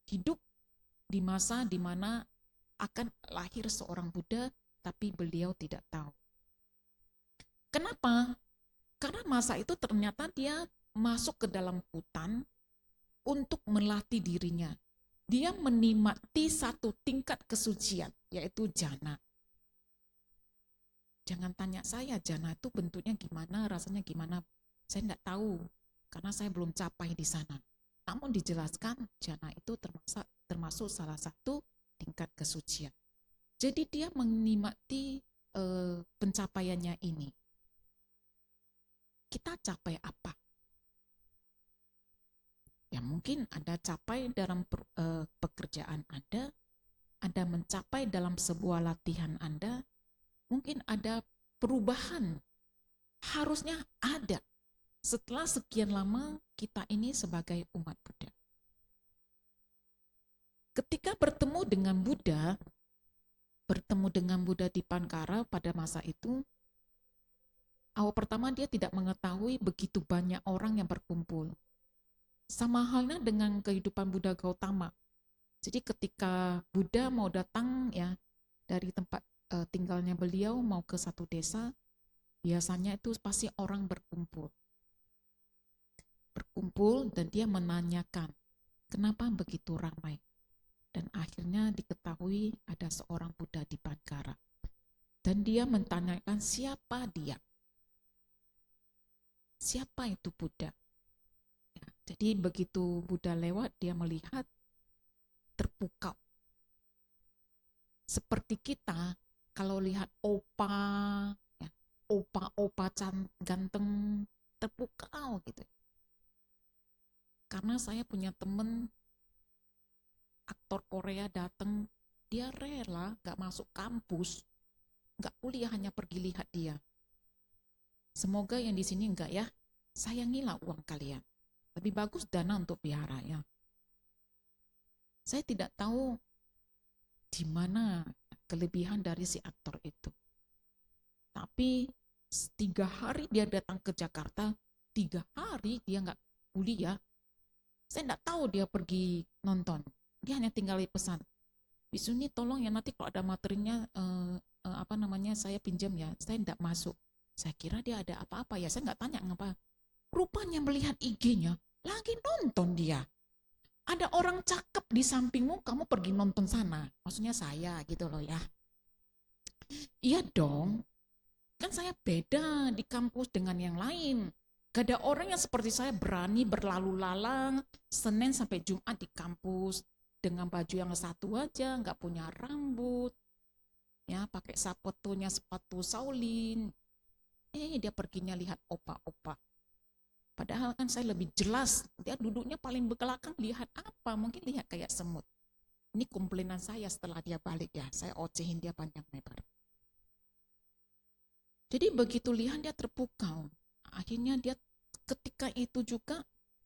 Hidup di masa di mana akan lahir seorang Buddha, tapi beliau tidak tahu. Kenapa? Karena masa itu ternyata dia masuk ke dalam hutan untuk melatih dirinya. Dia menikmati satu tingkat kesucian, yaitu jana. Jangan tanya saya, jana itu bentuknya gimana, rasanya gimana. Saya tidak tahu, karena saya belum capai di sana. Namun dijelaskan, jana itu termasuk salah satu tingkat kesucian. Jadi dia menikmati pencapaiannya ini. Kita capai apa? Ya mungkin Anda capai dalam pekerjaan Anda mencapai dalam sebuah latihan Anda, mungkin ada perubahan. Harusnya ada setelah sekian lama kita ini sebagai umat Buddha. Ketika bertemu dengan Buddha Dipankara pada masa itu, awal pertama dia tidak mengetahui begitu banyak orang yang berkumpul. Sama halnya dengan kehidupan Buddha Gautama. Jadi ketika Buddha mau datang ya dari tempat tinggalnya beliau mau ke satu desa, biasanya itu pasti orang berkumpul dan dia menanyakan kenapa begitu ramai. Dan akhirnya diketahui ada seorang Buddha Dipankara. Dan dia menanyakan siapa dia. Siapa itu Buddha? Ya, jadi begitu Buddha lewat, dia melihat terpukau. Seperti kita kalau lihat opa ganteng terpukau gitu. Karena saya punya temen aktor Korea datang, dia rela gak masuk kampus, gak kuliah, hanya pergi lihat dia. Semoga yang di sini enggak ya, sayangilah uang kalian. Lebih bagus dana untuk wihara ya. Saya tidak tahu di mana kelebihan dari si aktor itu. Tapi 3 hari dia datang ke Jakarta, 3 hari dia nggak kuliah. Saya nggak tahu dia pergi nonton. Dia hanya tinggal pesan, Bisuni tolong ya nanti kalau ada materinya saya pinjam ya. Saya nggak masuk. Saya kira dia ada apa-apa ya. Saya nggak tanya ngapa. Rupanya melihat IG-nya lagi nonton dia. Ada orang cakep di sampingmu, kamu pergi nonton sana. Maksudnya saya gitu loh ya. Iya dong. Kan saya beda di kampus dengan yang lain. Gak ada orang yang seperti saya berani berlalu lalang Senin sampai Jumat di kampus dengan baju yang satu aja, nggak punya rambut, ya pakai sepatunya sepatu Shaolin. Dia perginya lihat opa-opa. Padahal kan saya lebih jelas, dia duduknya paling belakang, lihat apa? Mungkin lihat kayak semut. Ini komplainan saya setelah dia balik ya, saya ocehin dia panjang lebar. Jadi begitu lihat dia terpukau, akhirnya dia ketika itu juga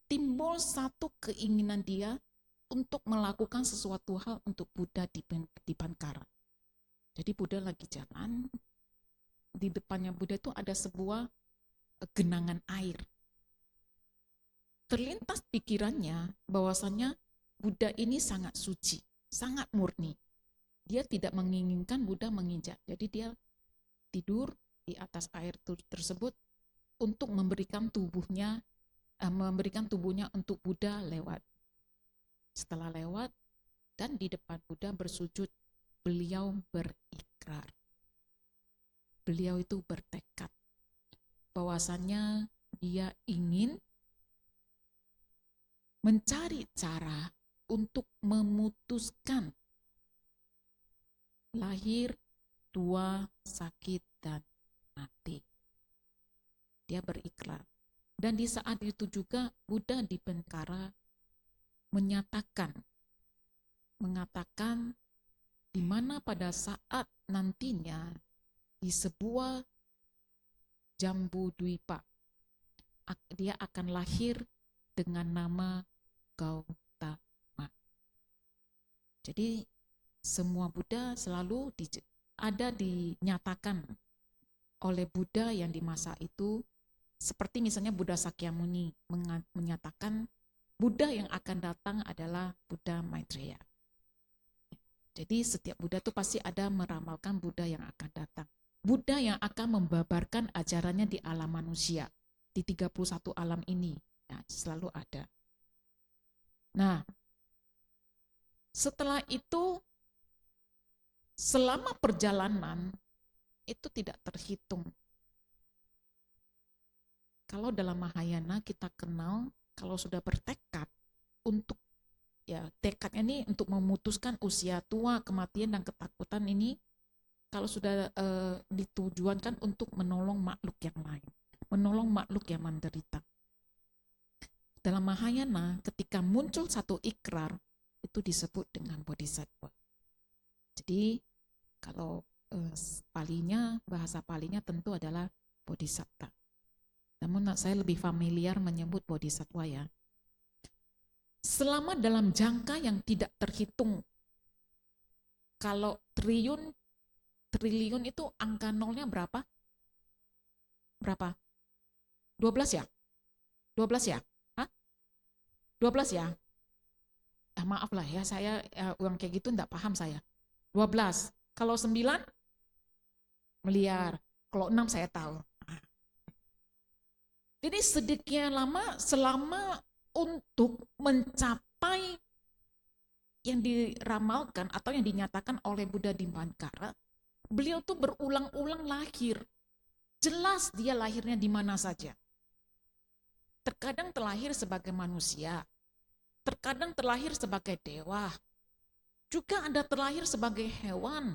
timbul satu keinginan dia untuk melakukan sesuatu hal untuk Buddha di Pankara. Jadi Buddha lagi jalan, di depannya Buddha itu ada sebuah genangan air. Terlintas pikirannya bahwasannya Buddha ini sangat suci, sangat murni. Dia tidak menginginkan Buddha menginjak, jadi dia tidur di atas air tersebut untuk memberikan tubuhnya untuk Buddha lewat. Setelah lewat dan di depan Buddha bersujud, beliau berikrar. Beliau itu bertekad bahwasannya dia ingin mencari cara untuk memutuskan lahir, tua, sakit, dan mati. Dia berikrar. Dan di saat itu juga Buddha di Pankara mengatakan di mana pada saat nantinya di sebuah Jambu Dwipa dia akan lahir dengan nama Gautama. Jadi semua Buddha selalu dinyatakan oleh Buddha yang di masa itu, seperti misalnya Buddha Sakyamuni menyatakan Buddha yang akan datang adalah Buddha Maitreya. Jadi setiap Buddha itu pasti ada meramalkan Buddha yang akan datang. Buddha yang akan membabarkan ajarannya di alam manusia, di 31 alam ini, ya, selalu ada. Nah, setelah itu, selama perjalanan, itu tidak terhitung. Kalau dalam Mahayana kita kenal, kalau sudah bertekad untuk, ya tekadnya ini untuk memutuskan usia tua, kematian, dan ketakutan ini, kalau sudah ditujuankan untuk menolong makhluk yang lain, menolong makhluk yang menderita. Dalam Mahayana, ketika muncul satu ikrar, itu disebut dengan bodhisattva. Jadi, kalau bahasa Palinya tentu adalah bodhisatta. Namun saya lebih familiar menyebut bodhisattva ya. Selama dalam jangka yang tidak terhitung, kalau triliun itu angka nolnya berapa? Berapa? 12 ya? 12 ya? Hah? 12 ya? Maaf lah ya, saya uang kayak gitu enggak paham saya. 12. Kalau 9 miliar. Kalau 6 saya tahu. Jadi sedikit lama selama untuk mencapai yang diramalkan atau yang dinyatakan oleh Buddha di Pankara, beliau tuh berulang-ulang lahir. Jelas dia lahirnya di mana saja. Terkadang terlahir sebagai manusia, terkadang terlahir sebagai dewa, juga ada terlahir sebagai hewan,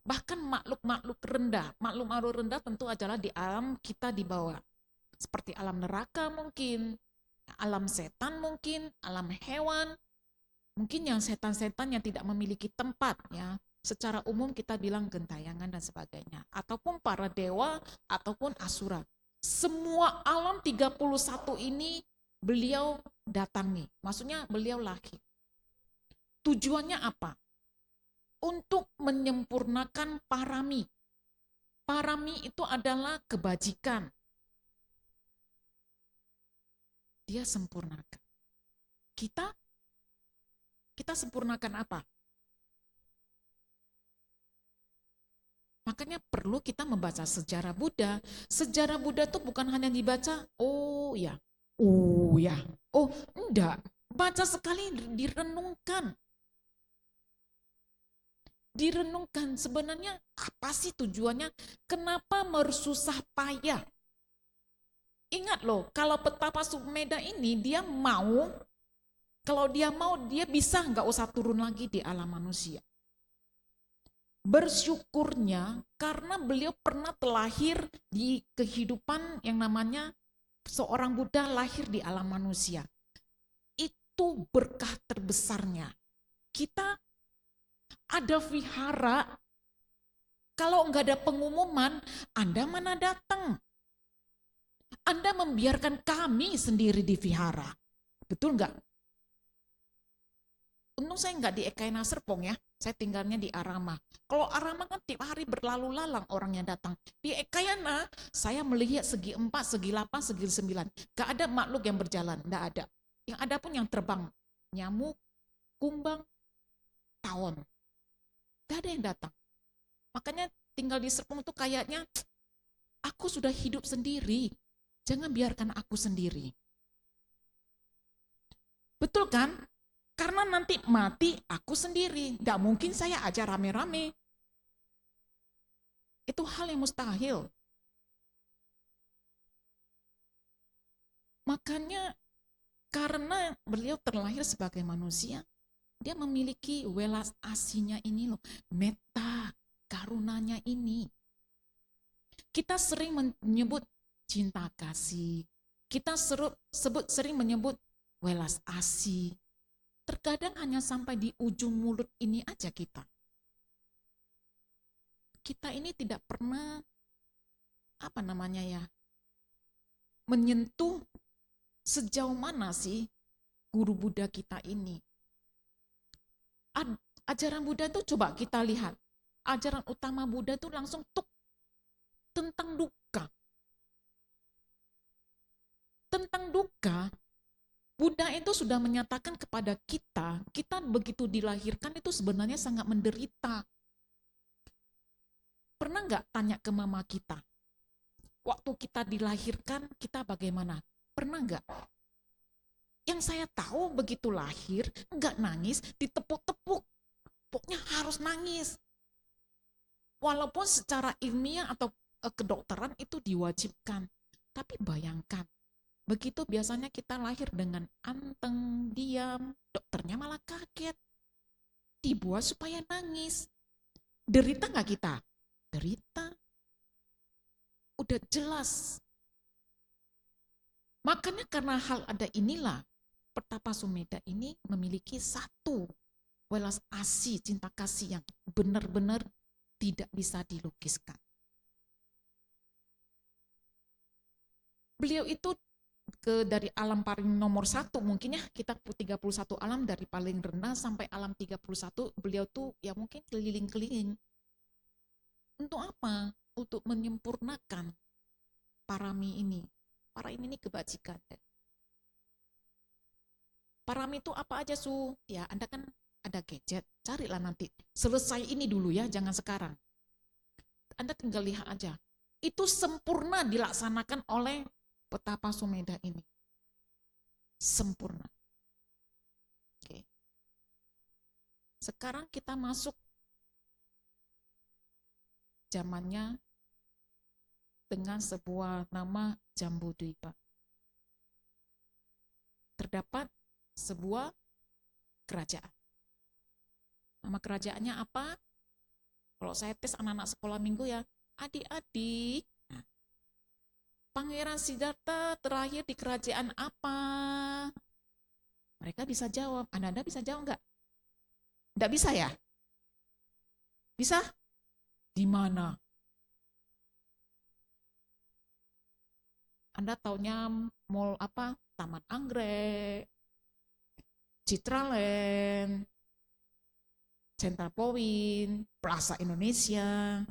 bahkan makhluk-makhluk rendah. Makhluk-makhluk rendah tentu adalah di alam kita di bawah. Seperti alam neraka mungkin, alam setan mungkin, alam hewan, mungkin yang setan-setan yang tidak memiliki tempat ya. Secara umum kita bilang gentayangan dan sebagainya. Ataupun para dewa, ataupun asura. Semua alam 31 ini beliau datangi. Maksudnya beliau lahir. Tujuannya apa? Untuk menyempurnakan parami. Parami itu adalah kebajikan. Dia sempurnakan. Kita sempurnakan apa? Makanya perlu kita membaca sejarah Buddha. Sejarah Buddha itu bukan hanya dibaca, oh ya, oh enggak. Baca sekali, direnungkan. Direnungkan sebenarnya apa sih tujuannya? Kenapa bersusah payah? Ingat loh, kalau Petapa Sukmeda ini dia mau, kalau dia mau dia bisa nggak usah turun lagi di alam manusia. Bersyukurnya karena beliau pernah terlahir di kehidupan yang namanya seorang Buddha lahir di alam manusia. Itu berkah terbesarnya. Kita Ada vihara, kalau enggak ada pengumuman, Anda mana datang? Anda membiarkan kami sendiri di vihara. Betul enggak? Untung saya enggak di Ekaina Serpong ya, saya tinggalnya di Arama. Kalau Arama kan tiap hari berlalu lalang orang yang datang. Di Ekayana, saya melihat segi 4, segi 8, segi 9. Enggak ada makhluk yang berjalan, enggak ada. Yang ada pun yang terbang. Nyamuk, kumbang, tawon. Enggak ada yang datang. Makanya tinggal di Serpong itu kayaknya, aku sudah hidup sendiri. Jangan biarkan aku sendiri. Betul kan? Karena nanti mati aku sendiri. Tidak mungkin saya aja rame-rame. Itu hal yang mustahil. Makanya karena beliau terlahir sebagai manusia, dia memiliki welas asihnya ini loh. Metta, karunanya ini. Kita sering menyebut cinta kasih. Kita sering menyebut welas asih. Terkadang hanya sampai di ujung mulut ini aja kita. Kita ini tidak pernah, menyentuh sejauh mana sih guru Buddha kita ini. Ajaran Buddha itu coba kita lihat. Ajaran utama Buddha itu langsung tentang duka. Tentang duka, Buddha itu sudah menyatakan kepada kita, kita begitu dilahirkan itu sebenarnya sangat menderita. Pernah nggak tanya ke mama kita, waktu kita dilahirkan kita bagaimana? Pernah nggak? Yang saya tahu begitu lahir, nggak nangis, ditepuk-tepuk. Pokoknya harus nangis. Walaupun secara ilmiah atau kedokteran itu diwajibkan. Tapi bayangkan, begitu biasanya kita lahir dengan anteng, diam, dokternya malah kaget. Dibuat supaya nangis. Derita nggak kita? Derita. Udah jelas. Makanya karena hal ada inilah, Pertapa Sumedha ini memiliki satu welas asih, cinta kasih yang benar-benar tidak bisa dilukiskan. Beliau itu dari alam paling nomor 1 mungkin ya, kita 31 alam dari paling rendah sampai alam 31, beliau tuh ya mungkin keliling-keliling. Untuk apa? Untuk menyempurnakan parami ini. Parami ini kebajikan. Parami itu apa aja Su? Ya Anda kan ada gadget, carilah nanti. Selesai ini dulu ya, jangan sekarang. Anda tinggal lihat aja. Itu sempurna dilaksanakan oleh Pertapa Sumedha ini. Sempurna. Oke. Sekarang kita masuk zamannya dengan sebuah nama Jambudvipa. Terdapat sebuah kerajaan. Nama kerajaannya apa? Kalau saya tes anak-anak sekolah minggu ya, adik-adik, Pangeran Siddhartha terakhir di kerajaan apa? Mereka bisa jawab. Anda bisa jawab nggak? Nggak bisa ya? Bisa? Di mana? Anda taunya mall apa? Taman Anggrek, Citraland, Central Point, Plaza Indonesia.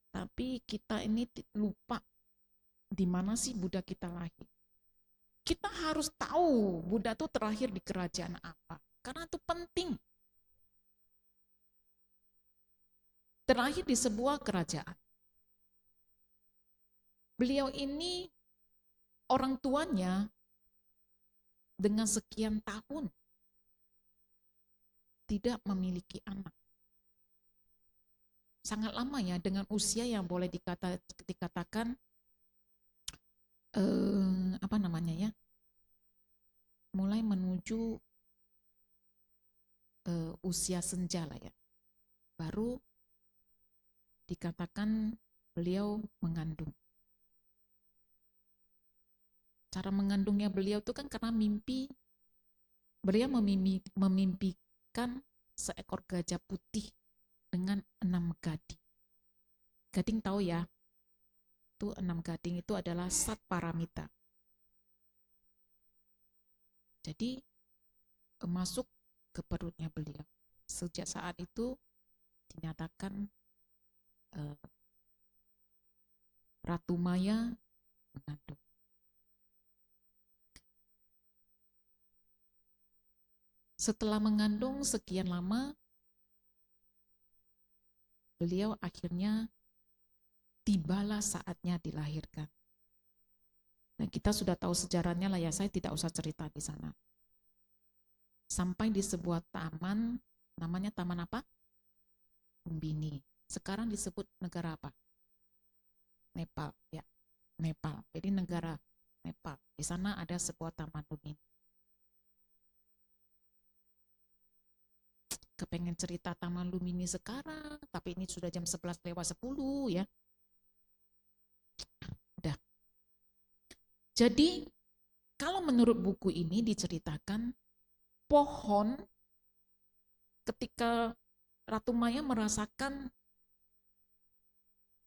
Tapi kita ini lupa di mana sih Buddha kita lahir. Kita harus tahu Buddha itu terlahir di kerajaan apa. Karena itu penting. Terlahir di sebuah kerajaan. Beliau ini orang tuanya dengan sekian tahun tidak memiliki anak. Sangat lama ya, dengan usia yang boleh dikatakan mulai menuju usia senja lah ya. Baru dikatakan beliau mengandung. Cara mengandungnya beliau itu kan karena mimpi. Beliau memimpikan seekor gajah putih dengan 6 gading. Gading tahu ya, itu 6 gading itu adalah Sat Paramita. Jadi masuk ke perutnya beliau. Sejak saat itu dinyatakan Ratu Maya mengandung. Setelah mengandung sekian lama, beliau akhirnya tibalah saatnya dilahirkan. Nah, kita sudah tahu sejarahnya lah ya, saya tidak usah cerita di sana. Sampai di sebuah taman, namanya taman apa? Lumbini. Sekarang disebut negara apa? Nepal, ya. Nepal. Jadi negara Nepal. Di sana ada sebuah taman Lumbini. Kepengen cerita taman Lumbini sekarang, tapi ini sudah jam 11:10 ya. Udah. Jadi, kalau menurut buku ini diceritakan, pohon ketika Ratu Maya merasakan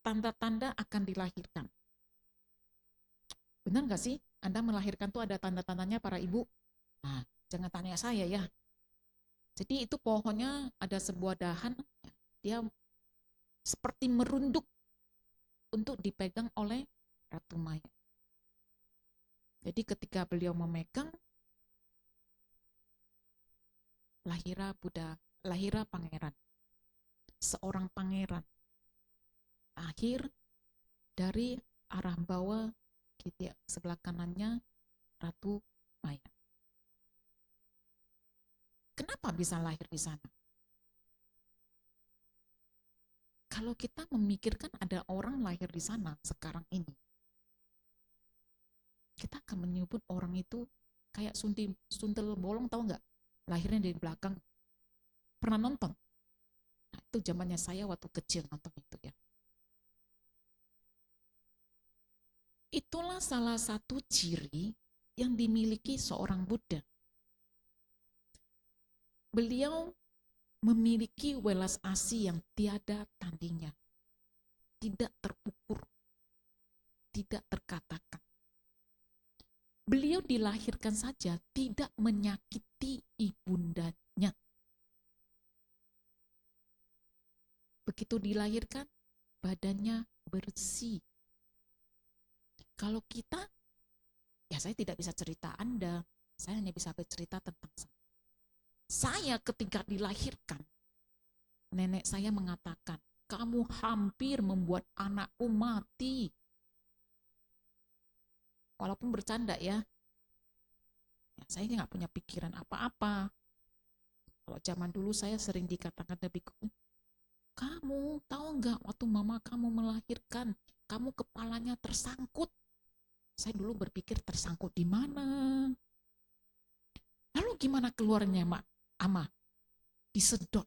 tanda-tanda akan dilahirkan. Benar nggak sih? Anda melahirkan tuh ada tanda-tandanya para ibu? Nah, jangan tanya saya ya. Jadi itu pohonnya ada sebuah dahan, dia seperti merunduk untuk dipegang oleh Ratu Maya. Jadi ketika beliau memegang, lahirlah pangeran. Seorang pangeran lahir dari arah bawah, gitu ya, sebelah kanannya Ratu Maya. Kenapa bisa lahir di sana? Kalau kita memikirkan ada orang lahir di sana sekarang ini, kita akan menyebut orang itu kayak suntil bolong, tahu nggak? Lahirnya dari belakang. Pernah nonton? Nah, itu zamannya saya waktu kecil nonton itu ya. Itulah salah satu ciri yang dimiliki seorang Buddha. Beliau memiliki welas asih yang tiada tandingnya. Tidak terukur, tidak terkatakan. Beliau dilahirkan saja tidak menyakiti ibundanya. Begitu dilahirkan, badannya bersih. Kalau kita, ya saya tidak bisa cerita Anda, saya hanya bisa bercerita tentang saya. Saya ketika dilahirkan, nenek saya mengatakan, kamu hampir membuat anakku mati. Walaupun bercanda ya, saya nggak punya pikiran apa-apa. Kalau zaman dulu saya sering dikatakan debiku, kamu tahu nggak waktu mama kamu melahirkan, kamu kepalanya tersangkut. Saya dulu berpikir tersangkut di mana? Lalu gimana keluarnya, Mak? Ama? Disedot.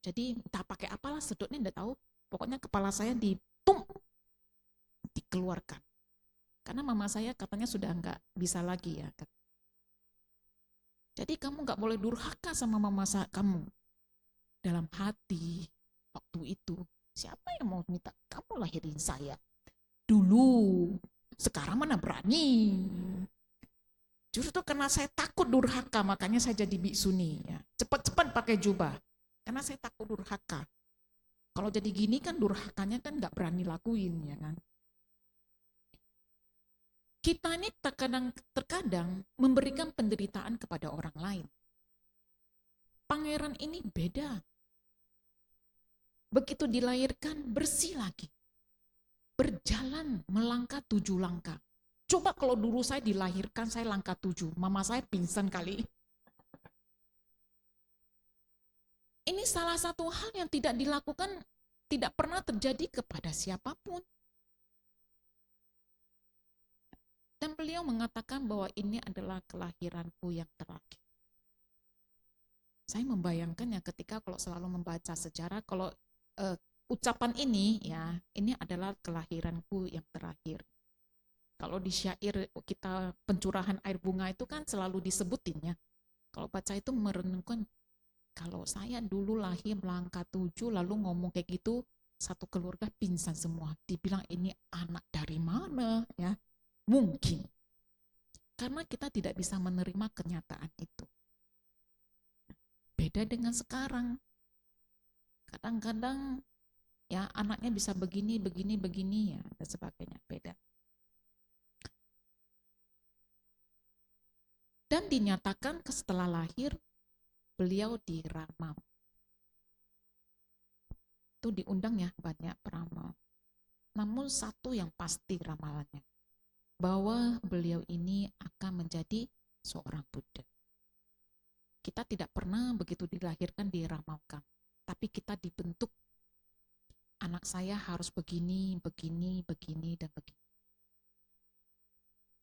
Jadi entah pakai apalah sedotnya enggak tahu. Pokoknya kepala saya dikeluarkan. Karena mama saya katanya sudah enggak bisa lagi ya. Jadi kamu enggak boleh durhaka sama mama kamu. Dalam hati waktu itu, siapa yang mau minta kamu lahirin saya? Dulu, sekarang mana berani. Justru karena saya takut durhaka, makanya saya jadi biksuni. Ya. Cepat-cepat pakai jubah, karena saya takut durhaka. Kalau jadi gini kan durhakanya kan nggak berani lakuin, ya kan. Kita ini terkadang memberikan penderitaan kepada orang lain. Pangeran ini beda. Begitu dilahirkan bersih lagi. Berjalan melangkah 7 langkah. Coba kalau dulu saya dilahirkan saya langkah 7, mama saya pingsan kali. Ini salah satu hal yang tidak dilakukan, tidak pernah terjadi kepada siapapun. Dan beliau mengatakan bahwa ini adalah kelahiranku yang terakhir. Saya membayangkannya ketika kalau selalu membaca sejarah, kalau ucapan ini ya, ini adalah kelahiranku yang terakhir. Kalau di syair kita pencurahan air bunga itu kan selalu disebutin ya. Kalau baca itu merenungkan Kalau saya dulu lahir melangkah 7 lalu ngomong kayak gitu, satu keluarga pingsan semua. Dibilang ini anak dari mana ya? Mungkin. Karena kita tidak bisa menerima kenyataan itu. Beda dengan sekarang. Kadang-kadang ya anaknya bisa begini ya dan sebagainya, beda. Dan dinyatakan setelah lahir beliau diramal. Itu diundang ya banyak peramal. Namun satu yang pasti ramalannya, bahwa beliau ini akan menjadi seorang Buddha. Kita tidak pernah begitu dilahirkan diramalkan, tapi kita dibentuk. Anak saya harus begini, dan begini.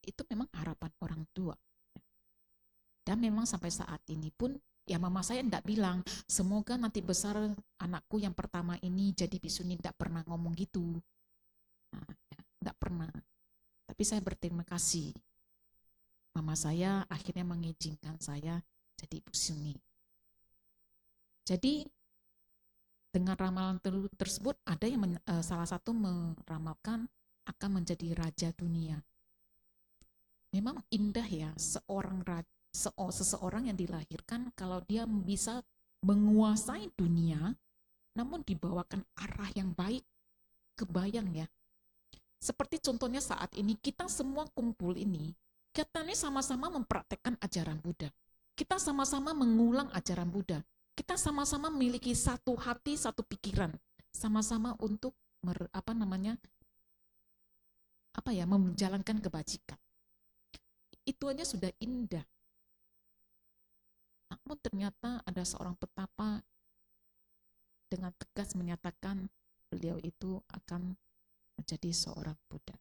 Itu memang harapan orang tua. Dan memang sampai saat ini pun, ya mama saya tidak bilang, semoga nanti besar anakku yang pertama ini jadi biksu. Tidak pernah ngomong gitu. Nah, tidak pernah. Tapi saya berterima kasih. Mama saya akhirnya mengizinkan saya jadi biksu. Jadi, dengan ramalan tersebut ada yang salah satu meramalkan akan menjadi raja dunia. Memang indah ya seseorang yang dilahirkan kalau dia bisa menguasai dunia, namun dibawakan arah yang baik. Kebayang ya. Seperti contohnya saat ini kita semua kumpul ini, kita ini sama-sama mempraktekkan ajaran Buddha. Kita sama-sama mengulang ajaran Buddha. Kita sama-sama memiliki satu hati, satu pikiran, sama-sama untuk menjalankan kebajikan. Itu aja sudah indah. Namun ternyata ada seorang petapa dengan tegas menyatakan beliau itu akan menjadi seorang Buddha.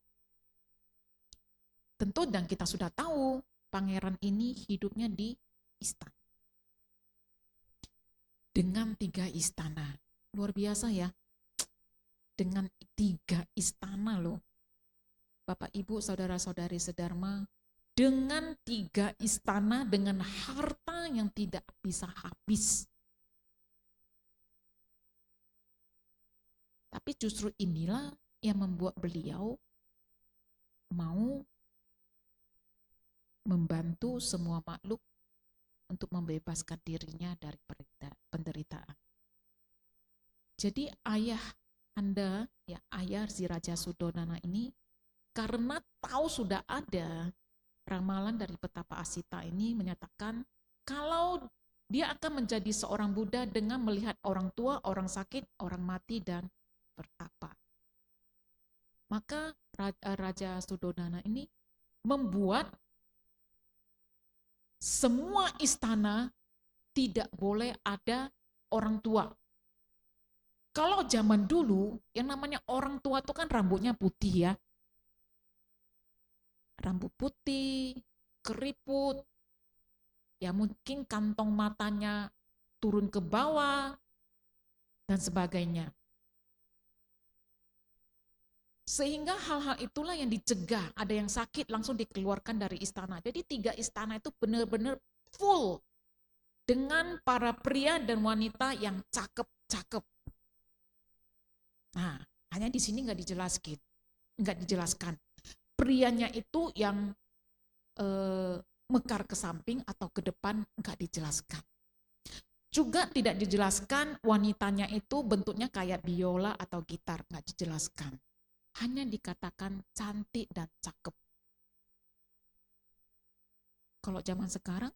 Tentu dan kita sudah tahu pangeran ini hidupnya di istana. Dengan 3 istana. Luar biasa ya. Dengan 3 istana loh. Bapak, Ibu, saudara-saudari sedharma, dengan 3 istana dengan harta yang tidak bisa habis. Tapi justru inilah yang membuat beliau mau membantu semua makhluk untuk membebaskan dirinya dari penderitaan. Jadi ayah Anda, ya ayah si Raja Sudodana ini, karena tahu sudah ada ramalan dari petapa Asita ini menyatakan kalau dia akan menjadi seorang Buddha dengan melihat orang tua, orang sakit, orang mati, dan bertapa. Maka Raja Sudodana ini membuat semua istana tidak boleh ada orang tua. Kalau zaman dulu, yang namanya orang tua itu kan rambutnya putih ya. Rambut putih, keriput, ya mungkin kantong matanya turun ke bawah, dan sebagainya. Sehingga hal-hal itulah yang dicegah, ada yang sakit langsung dikeluarkan dari istana. Jadi 3 istana itu benar-benar full dengan para pria dan wanita yang cakep-cakep. Nah, hanya di sini nggak dijelaskan. Prianya itu yang mekar ke samping atau ke depan nggak dijelaskan. Juga tidak dijelaskan wanitanya itu bentuknya kayak biola atau gitar, nggak dijelaskan. Hanya dikatakan cantik dan cakep. Kalau zaman sekarang,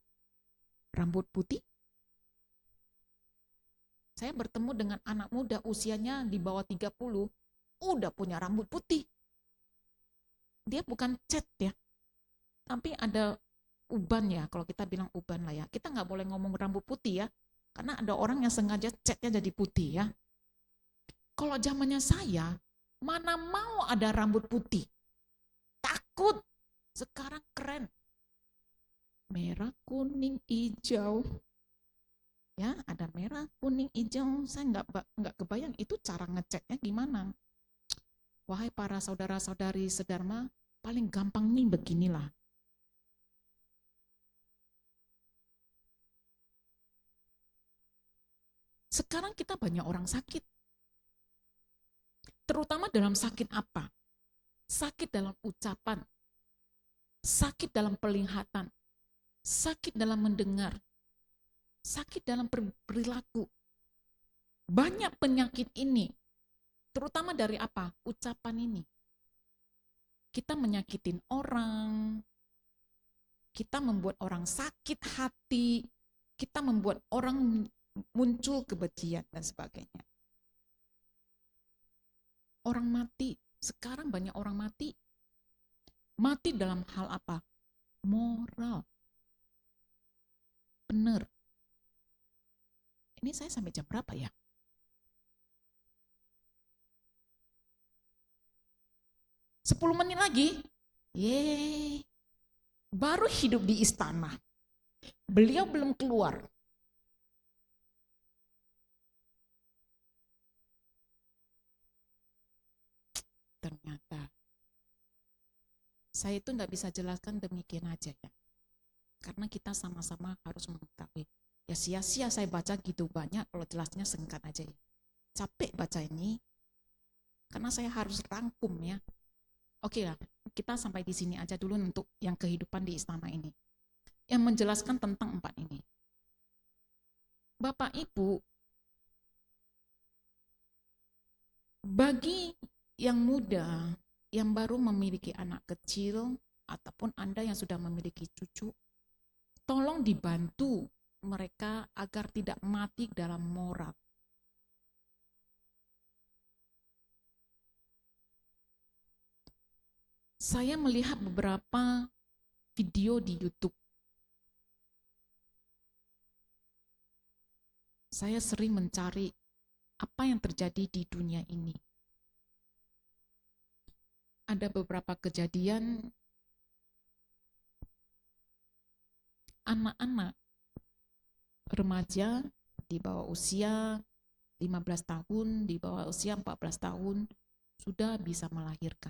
rambut putih. Saya bertemu dengan anak muda usianya di bawah 30, udah punya rambut putih. Dia bukan cat ya, tapi ada uban ya, kalau kita bilang uban lah ya. Kita nggak boleh ngomong rambut putih ya, karena ada orang yang sengaja catnya jadi putih ya. Kalau zamannya saya, mana mau ada rambut putih? Takut. Sekarang keren. Merah, kuning, hijau. Ya, ada merah, kuning, hijau. Saya nggak kebayang itu cara ngeceknya gimana. Wahai para saudara-saudari sedharma, paling gampang nih beginilah. Sekarang kita banyak orang sakit. Terutama dalam sakit apa? Sakit dalam ucapan, sakit dalam penglihatan, sakit dalam mendengar, sakit dalam perilaku. Banyak penyakit ini, terutama dari apa? Ucapan ini. Kita menyakitin orang, kita membuat orang sakit hati, kita membuat orang muncul kebencian dan sebagainya. Orang mati, sekarang banyak orang mati. Mati dalam hal apa? Moral. Benar. Ini saya sampai jam berapa ya? Sepuluh menit lagi. Yeay. Baru hidup di istana. Beliau belum keluar. Ternyata saya itu nggak bisa jelaskan demikian aja ya, karena kita sama-sama harus mengetahui. Ya sia-sia saya baca gitu banyak kalau jelasnya singkat aja ya. Capek baca ini karena saya harus rangkum ya. Oke lah, kita sampai di sini aja dulu untuk yang kehidupan di istana ini, yang menjelaskan tentang 4 ini. Bapak Ibu, bagi yang muda, yang baru memiliki anak kecil, ataupun Anda yang sudah memiliki cucu, tolong dibantu mereka agar tidak mati dalam moral. Saya melihat beberapa video di YouTube. Saya sering mencari apa yang terjadi di dunia ini. Ada beberapa kejadian anak-anak remaja di bawah usia 15 tahun, di bawah usia 14 tahun sudah bisa melahirkan.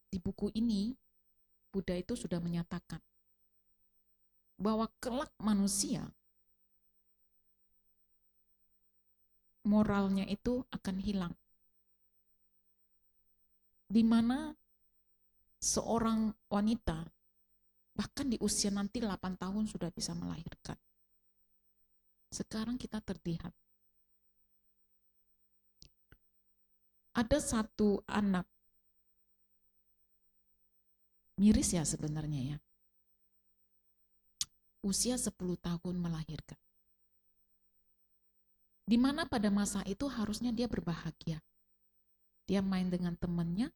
Di buku ini, Buddha itu sudah menyatakan bahwa kelak manusia moralnya itu akan hilang. Di mana seorang wanita bahkan di usia nanti 8 tahun sudah bisa melahirkan. Sekarang kita terlihat ada satu anak, miris ya sebenarnya ya, usia 10 tahun melahirkan. Di mana pada masa itu harusnya dia berbahagia. Dia main dengan temannya,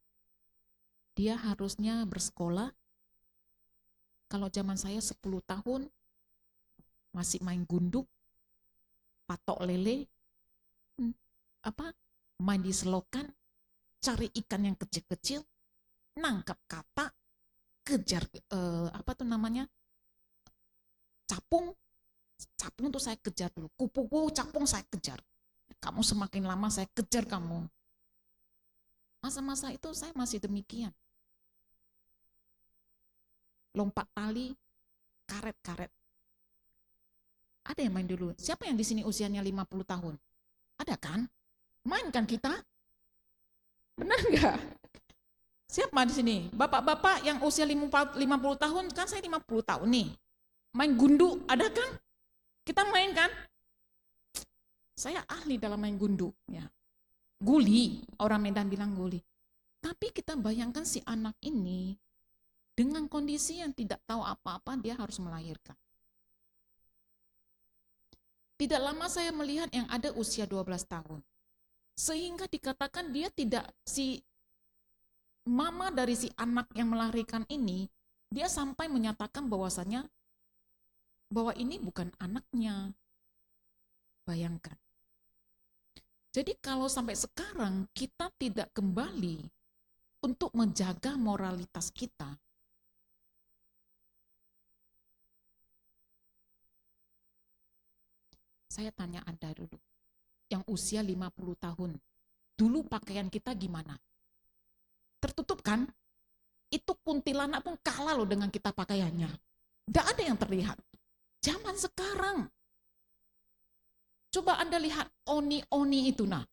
dia harusnya bersekolah. Kalau zaman saya 10 tahun masih main gunduk, patok lele, main di selokan, cari ikan yang kecil-kecil, nangkap kata, kejar capung tuh saya kejar dulu, kupu-kupu capung saya kejar, kamu semakin lama saya kejar kamu. Masa-masa itu saya masih demikian. Lompat tali, karet-karet. Ada yang main dulu. Siapa yang di sini usianya 50 tahun? Ada kan? Main kan kita? Benar enggak? Siapa di sini? Bapak-bapak yang usia 50 tahun, kan saya 50 tahun nih. Main gundu, ada kan? Kita main kan? Saya ahli dalam main gundu. Ya. Guli, orang Medan bilang guli. Tapi kita bayangkan si anak ini dengan kondisi yang tidak tahu apa-apa, dia harus melahirkan. Tidak lama saya melihat yang ada usia 12 tahun. Sehingga dikatakan dia tidak, si mama dari si anak yang melahirkan ini, dia sampai menyatakan bahwasanya bahwa ini bukan anaknya. Bayangkan. Jadi kalau sampai sekarang kita tidak kembali untuk menjaga moralitas kita, saya tanya Anda dulu, yang usia 50 tahun, dulu pakaian kita gimana? Tertutup kan? Itu kuntilanak pun kalah loh dengan kita pakaiannya. Tidak ada yang terlihat. Zaman sekarang, Coba Anda lihat oni-oni itu, nah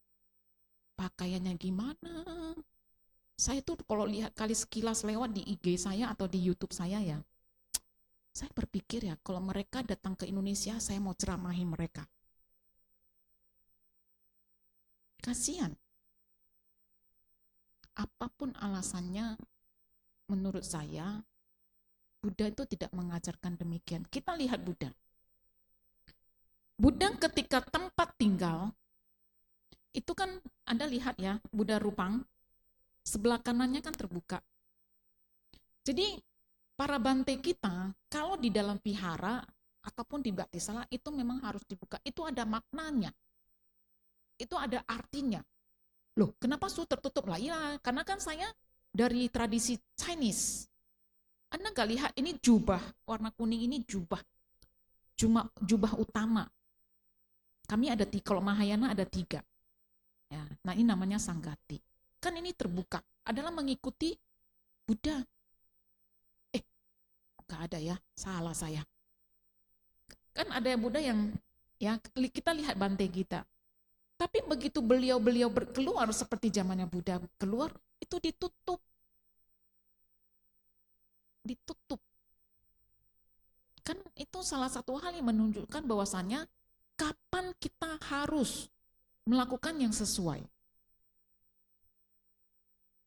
pakaiannya gimana. Saya tuh kalau lihat kali sekilas lewat di IG saya atau di YouTube saya ya, saya berpikir ya, kalau mereka datang ke Indonesia, saya mau ceramahin mereka. Kasihan. Apapun alasannya, menurut saya, Buddha itu tidak mengajarkan demikian. Kita lihat Buddha. Buddha ketika tempat tinggal, itu kan Anda lihat ya, Buddha Rupang, sebelah kanannya kan terbuka. Jadi para bante kita, kalau di dalam vihara, ataupun di Bhaktisala, itu memang harus dibuka. Itu ada maknanya. Itu ada artinya. Loh, kenapa tertutup lah? Ya, karena kan saya dari tradisi Chinese. Anda nggak lihat ini jubah, warna kuning ini jubah. Cuma jubah utama. Kami ada kalau Mahayana ada 3. Ya, nah ini namanya Sanggati. Kan ini terbuka, adalah mengikuti Buddha. Nggak ada ya, salah saya. Kan ada Buddha yang, ya kita lihat bante kita. Tapi begitu beliau keluar seperti zamannya Buddha keluar, itu ditutup. Ditutup. Kan itu salah satu hal yang menunjukkan bahwasannya kapan kita harus melakukan yang sesuai.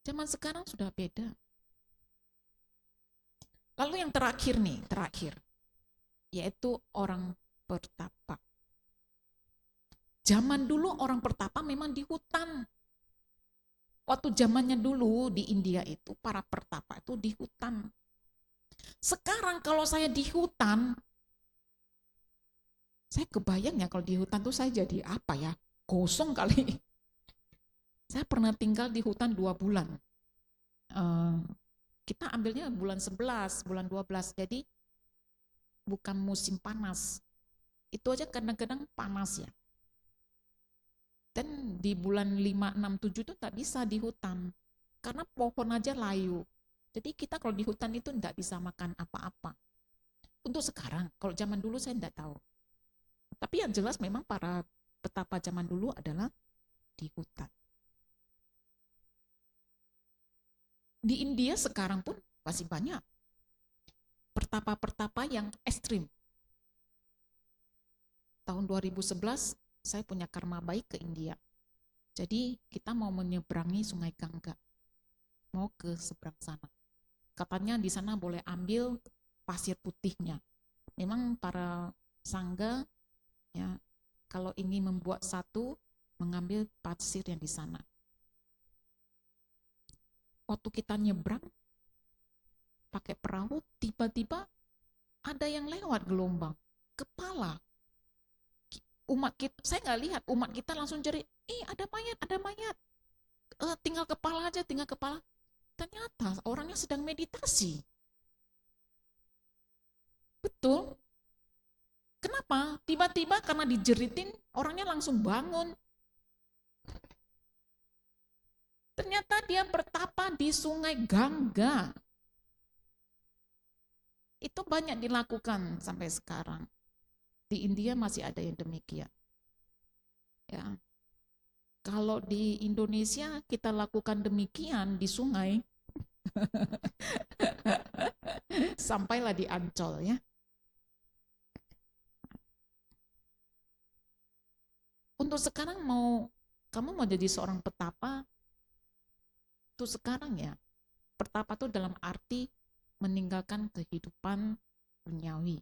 Zaman sekarang sudah beda. Lalu yang terakhir, yaitu orang pertapa. Zaman dulu orang pertapa memang di hutan. Waktu zamannya dulu di India itu, para pertapa itu di hutan. Sekarang kalau saya di hutan, saya kebayang ya kalau di hutan tuh saya jadi apa ya? Kosong kali. Saya pernah tinggal di hutan 2 bulan. Kita ambilnya bulan 11, bulan 12, jadi bukan musim panas. Itu aja kadang-kadang panas ya. Dan di bulan 5, 6, 7 itu tak bisa di hutan. Karena pohon aja layu. Jadi kita kalau di hutan itu tidak bisa makan apa-apa. Untuk sekarang, kalau zaman dulu saya tidak tahu. Tapi yang jelas memang para petapa zaman dulu adalah di hutan. Di India sekarang pun masih banyak pertapa-pertapa yang ekstrim. Tahun 2011 saya punya karma baik ke India. Jadi kita mau menyeberangi Sungai Gangga, mau ke seberang sana. Katanya di sana boleh ambil pasir putihnya. Memang para sangga ya kalau ingin membuat satu mengambil pasir yang di sana. Waktu kita nyebrang pakai perahu, tiba-tiba ada yang lewat gelombang, kepala. Umat kita, saya nggak lihat, umat kita langsung cari, ada mayat, tinggal kepala aja, tinggal kepala. Ternyata orangnya sedang meditasi. Betul. Kenapa? Tiba-tiba karena dijeritin, orangnya langsung bangun. Ternyata dia bertapa di Sungai Gangga. Itu banyak dilakukan sampai sekarang. Di India masih ada yang demikian. Ya. Kalau di Indonesia kita lakukan demikian di sungai, sampailah di Ancol ya. Untuk sekarang kamu mau jadi seorang petapa, itu sekarang ya, pertapa itu dalam arti meninggalkan kehidupan duniawi.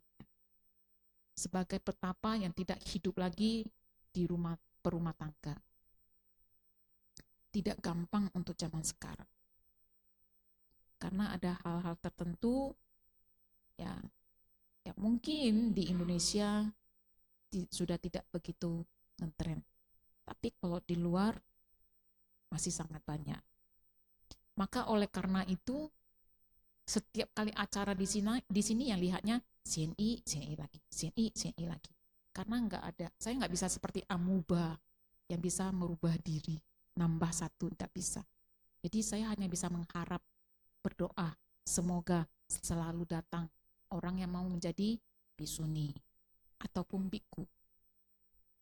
Sebagai petapa yang tidak hidup lagi di berumah tangga. Tidak gampang untuk zaman sekarang. Karena ada hal-hal tertentu ya mungkin di Indonesia sudah tidak begitu ngetren. Tapi kalau di luar masih sangat banyak. Maka oleh karena itu setiap kali acara di sini yang lihatnya CNI lagi. Karena saya nggak bisa seperti amuba yang bisa merubah diri, nambah satu, tidak bisa. Jadi saya hanya bisa mengharap, berdoa, semoga selalu datang orang yang mau menjadi bhikshuni ataupun bhikkhu.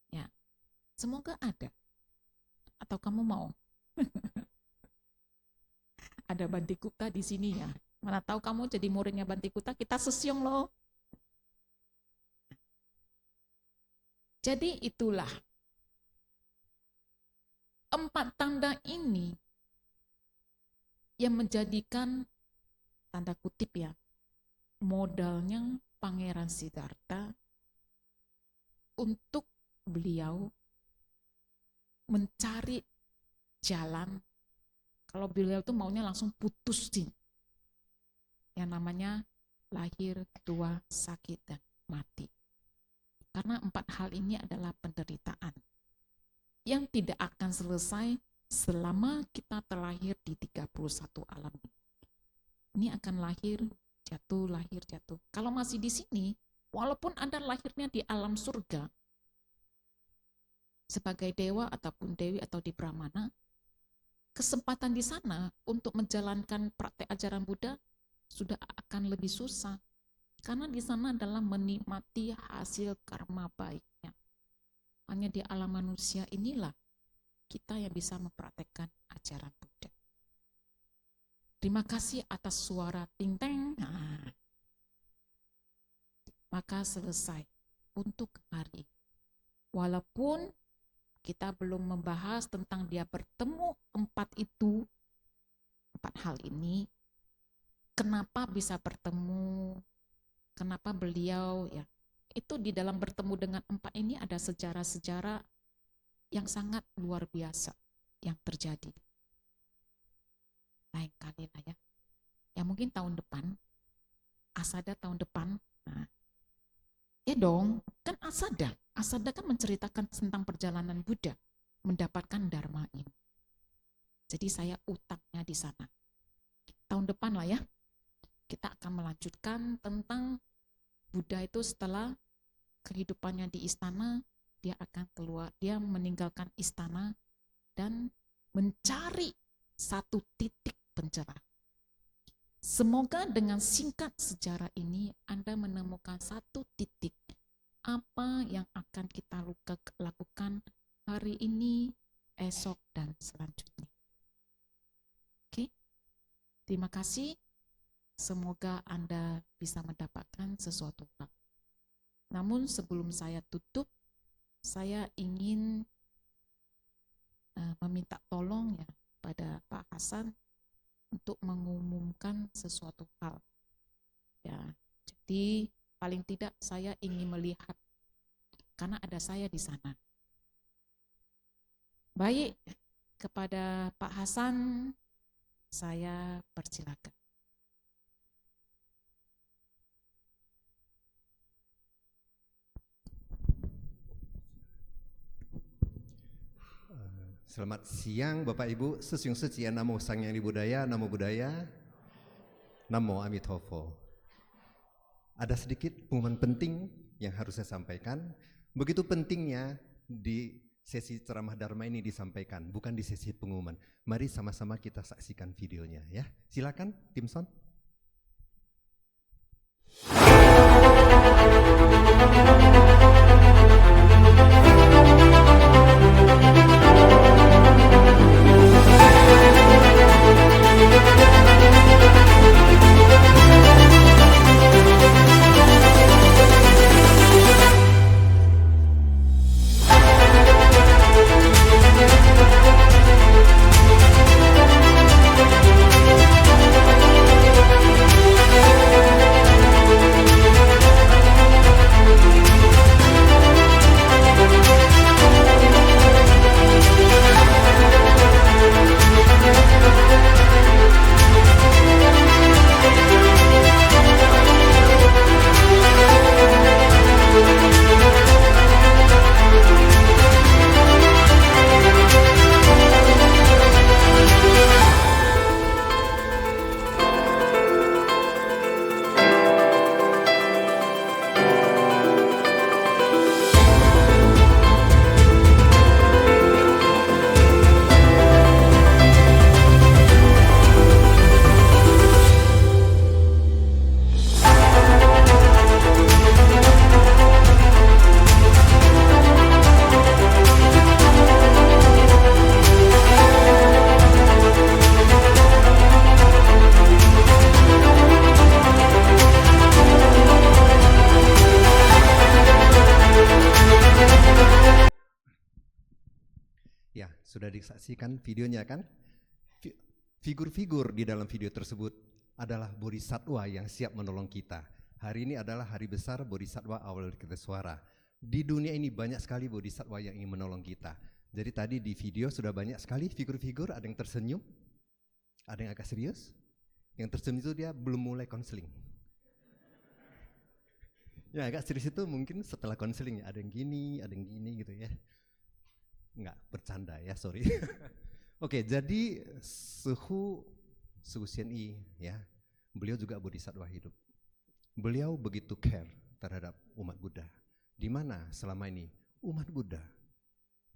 Ya, Semoga ada. Atau kamu mau? Ada Bhante Gupta di sini ya. Mana tahu kamu jadi muridnya Bhante Gupta, kita sesiong loh. Jadi itulah 4 tanda ini yang menjadikan, tanda kutip ya, modalnya Pangeran Siddhartha untuk beliau mencari jalan. Kalau beliau tuh maunya langsung putus sih. Yang namanya lahir, tua, sakit, dan mati. Karena 4 hal ini adalah penderitaan yang tidak akan selesai selama kita terlahir di 31 alam ini. Ini akan lahir, jatuh. Kalau masih di sini, walaupun Anda lahirnya di alam surga, sebagai dewa ataupun dewi atau di Brahmana, kesempatan di sana untuk menjalankan praktek ajaran Buddha sudah akan lebih susah. Karena di sana adalah menikmati hasil karma baiknya. Hanya di alam manusia inilah kita yang bisa mempraktekkan ajaran Buddha. Terima kasih atas suara ting-teng. Nah, maka selesai untuk hari. Walaupun kita belum membahas tentang dia bertemu 4 hal ini, kenapa bisa bertemu, kenapa beliau ya, itu di dalam bertemu dengan 4 ini ada sejarah-sejarah yang sangat luar biasa yang terjadi. Lain kali lah ya. Ya mungkin tahun depan, Asada tahun depan, nah, ya dong, kan Asada kan menceritakan tentang perjalanan Buddha mendapatkan Dharma ini. Jadi saya utangnya di sana. Tahun depan lah ya, kita akan melanjutkan tentang Buddha itu setelah kehidupannya di istana, dia akan keluar, dia meninggalkan istana dan mencari satu titik pencerah. Semoga dengan singkat sejarah ini Anda menemukan satu titik apa yang akan kita lakukan hari ini, esok, dan selanjutnya. Oke, terima kasih. Semoga Anda bisa mendapatkan sesuatu hal. Namun sebelum saya tutup, saya ingin meminta tolong ya pada Pak Hasan untuk mengumumkan sesuatu hal. Ya, jadi paling tidak saya ingin melihat karena ada saya di sana. Baik, kepada Pak Hasan saya persilakan. Selamat siang Bapak Ibu, Sesyung Sekian Namo Sang Hyang Budaya, Namo Buddhaya, Namo Amitabha. Ada sedikit pengumuman penting yang harus saya sampaikan. Begitu pentingnya di sesi ceramah Dharma ini disampaikan, bukan di sesi pengumuman. Mari sama-sama kita saksikan videonya ya. Silakan Tim Son. saksikan videonya kan? Figur-figur di dalam video tersebut adalah bodhisatwa yang siap menolong kita. Hari ini adalah hari besar bodhisatwa awal kita suara. Di dunia ini banyak sekali bodhisatwa yang ingin menolong kita. Jadi tadi di video sudah banyak sekali figur-figur, ada yang tersenyum, ada yang agak serius. Yang tersenyum itu dia belum mulai konseling. Ya agak serius itu mungkin setelah konseling, ada yang gini gitu ya. Enggak, bercanda ya, sorry. Oke, jadi Suhu Sian-i ya, beliau juga bodhisatwa hidup. Beliau begitu care terhadap umat Buddha. Di mana selama ini umat Buddha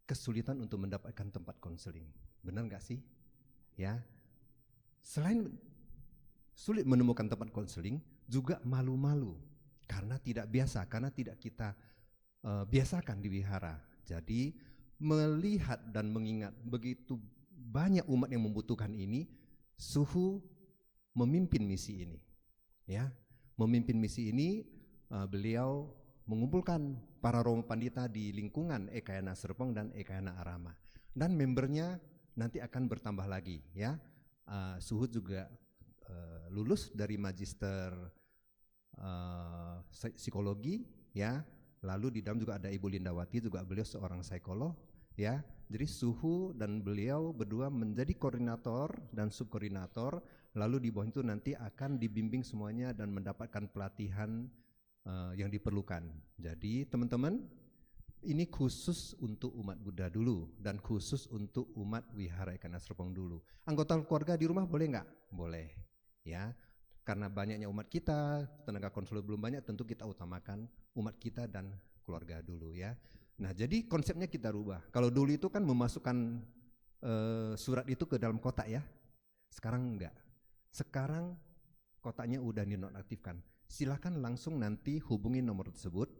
kesulitan untuk mendapatkan tempat konseling. Benar nggak sih? Ya. Selain sulit menemukan tempat konseling, juga malu-malu karena tidak biasa, karena tidak kita biasakan di wihara. Jadi melihat dan mengingat begitu banyak umat yang membutuhkan ini, Suhu memimpin misi ini, ya, memimpin misi ini. Beliau mengumpulkan para Romo Pandita di lingkungan Ekayana Serpong dan Ekayana Arama, dan membernya nanti akan bertambah lagi, ya. Suhu juga lulus dari magister psikologi, ya. Lalu di dalam juga ada Ibu Lindawati, juga beliau seorang psikolog, ya. Jadi Suhu dan beliau berdua menjadi koordinator dan subkoordinator, lalu di bawah itu nanti akan dibimbing semuanya dan mendapatkan pelatihan yang diperlukan. Jadi teman-teman, ini khusus untuk umat Buddha dulu dan khusus untuk umat Wihara Ekayana Serpong dulu. Anggota keluarga di rumah boleh nggak? Boleh, ya. Karena banyaknya umat kita, tenaga konselor belum banyak, tentu kita utamakan umat kita dan keluarga dulu, ya. Nah, jadi konsepnya kita rubah. Kalau dulu itu kan memasukkan surat itu ke dalam kotak, ya. Sekarang enggak. Sekarang kotaknya udah dinonaktifkan. Silakan langsung nanti hubungi nomor tersebut.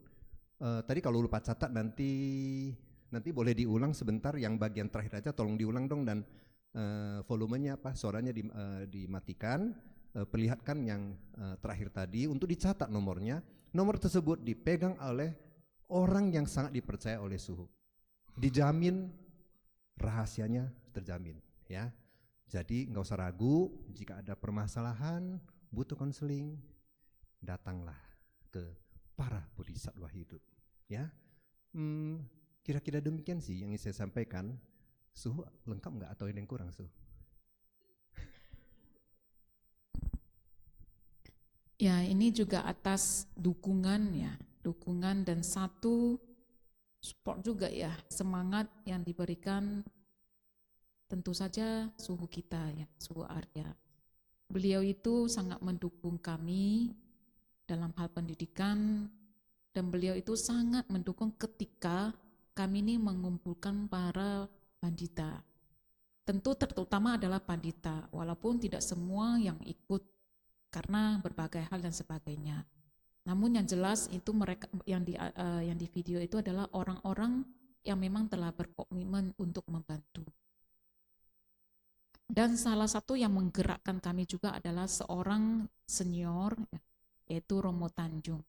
Tadi kalau lupa catat nanti boleh diulang sebentar. Yang bagian terakhir aja tolong diulang dong, dan volumenya suaranya dimatikan. Perlihatkan yang terakhir tadi untuk dicatat nomornya. Nomor tersebut dipegang oleh orang yang sangat dipercaya oleh Suhu. Dijamin rahasianya terjamin, ya. Jadi nggak usah ragu, jika ada permasalahan, butuh konseling, datanglah ke para bodhisatwa hidup, ya. Kira-kira demikian sih yang ingin saya sampaikan. Suhu lengkap nggak atau ada yang kurang, Suhu? Ya, ini juga atas dukungan, ya, dukungan dan satu support juga, ya, semangat yang diberikan tentu saja Suhu kita, ya, Suhu Arya. Beliau itu sangat mendukung kami dalam hal pendidikan, dan beliau itu sangat mendukung ketika kami ini mengumpulkan para pandita. Tentu terutama adalah pandita, walaupun tidak semua yang ikut karena berbagai hal dan sebagainya. Namun yang jelas itu mereka yang di video itu adalah orang-orang yang memang telah berkomitmen untuk membantu. Dan salah satu yang menggerakkan kami juga adalah seorang senior, yaitu Romo Tanjung.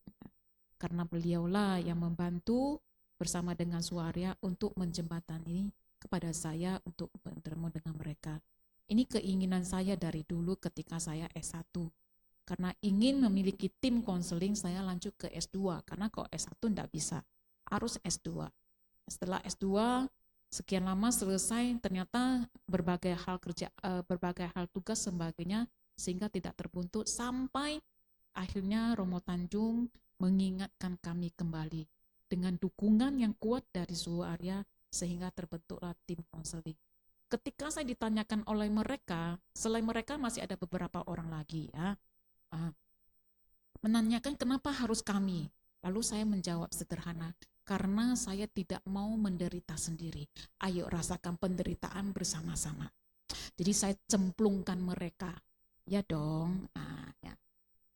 Karena beliaulah yang membantu bersama dengan Suarya untuk menjembatani kepada saya untuk bertemu dengan mereka. Ini keinginan saya dari dulu ketika saya S1. Karena ingin memiliki tim konseling, saya lanjut ke S2. Karena kalau S1 tidak bisa, harus S2. Setelah S2, sekian lama selesai, ternyata berbagai hal tugas sebagainya, sehingga tidak terbuntut sampai akhirnya Romo Tanjung mengingatkan kami kembali dengan dukungan yang kuat dari Suhu Arya, sehingga terbentuklah tim konseling. Ketika saya ditanyakan oleh mereka, selain mereka masih ada beberapa orang lagi, ya, menanyakan kenapa harus kami. Lalu saya menjawab sederhana, karena saya tidak mau menderita sendiri. Ayo rasakan penderitaan bersama-sama. Jadi saya cemplungkan mereka, ya dong. Ya.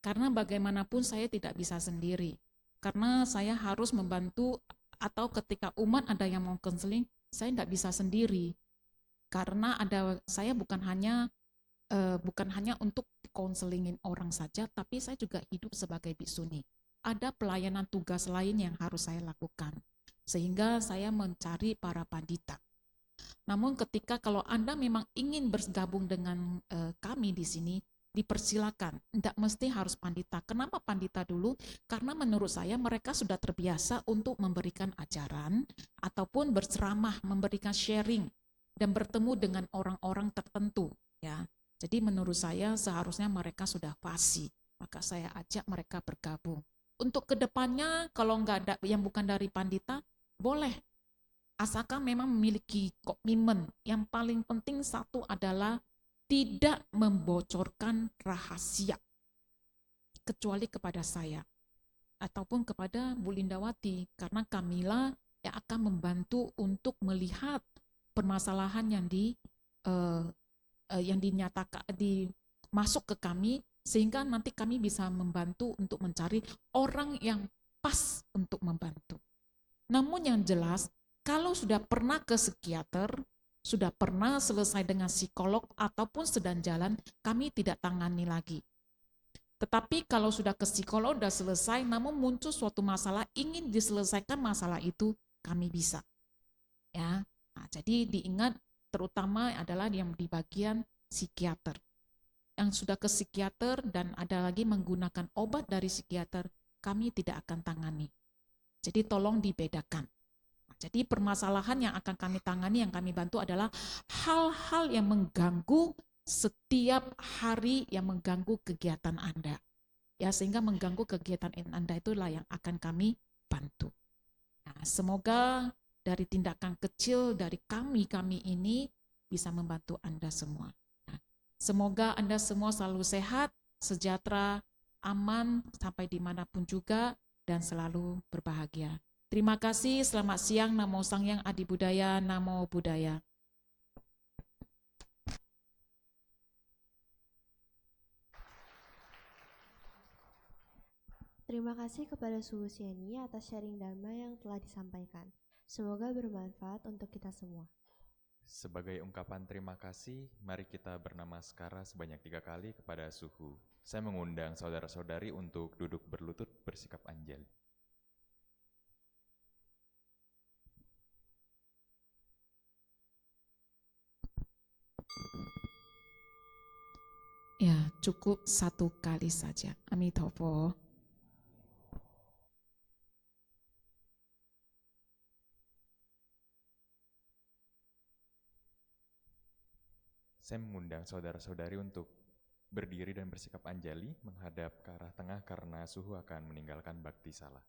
Karena bagaimanapun saya tidak bisa sendiri. Karena saya harus membantu, atau ketika umat ada yang mau konseling, saya tidak bisa sendiri. Karena saya bukan hanya untuk konselingin orang saja, tapi saya juga hidup sebagai biksuni. Ada pelayanan tugas lain yang harus saya lakukan, sehingga saya mencari para pandita. Namun ketika kalau Anda memang ingin bergabung dengan kami di sini, dipersilakan. Tidak mesti harus pandita. Kenapa pandita dulu? Karena menurut saya mereka sudah terbiasa untuk memberikan ajaran ataupun berceramah, memberikan sharing dan bertemu dengan orang-orang tertentu. Ya, jadi menurut saya seharusnya mereka sudah fasih. Maka saya ajak mereka bergabung. Untuk kedepannya kalau nggak ada yang bukan dari pandita, boleh. Asalkan memang memiliki komitmen. Yang paling penting satu adalah tidak membocorkan rahasia kecuali kepada saya ataupun kepada Bu Lindawati, karena Kamila yang akan membantu untuk melihat permasalahan yang dinyatakan masuk ke kami, sehingga nanti kami bisa membantu untuk mencari orang yang pas untuk membantu. Namun yang jelas, kalau sudah pernah ke psikiater, sudah pernah selesai dengan psikolog ataupun sedang jalan, kami tidak tangani lagi. Tetapi kalau sudah ke psikolog, sudah selesai, namun muncul suatu masalah, ingin diselesaikan masalah itu, kami bisa. Ya, nah, jadi diingat terutama adalah yang di bagian psikiater. Yang sudah ke psikiater dan ada lagi menggunakan obat dari psikiater, kami tidak akan tangani. Jadi tolong dibedakan. Jadi permasalahan yang akan kami tangani, yang kami bantu adalah hal-hal yang mengganggu setiap hari, yang mengganggu kegiatan Anda. Ya, sehingga mengganggu kegiatan Anda itulah yang akan kami bantu. Nah, semoga dari tindakan kecil dari kami ini bisa membantu Anda semua. Nah, semoga Anda semua selalu sehat, sejahtera, aman, sampai dimanapun juga, dan selalu berbahagia. Terima kasih, selamat siang, Namo Sang Hyang Adi Budaya, Namo Buddhaya. Terima kasih kepada Suhu Sieni atas sharing Dharma yang telah disampaikan. Semoga bermanfaat untuk kita semua. Sebagai ungkapan terima kasih, mari kita bernamaskara sebanyak 3 kali kepada Suhu. Saya mengundang saudara-saudari untuk duduk berlutut bersikap anjali. Ya, cukup 1 kali saja. Amitabha. Saya mengundang saudara-saudari untuk berdiri dan bersikap anjali menghadap ke arah tengah karena Suhu akan meninggalkan bakti salah.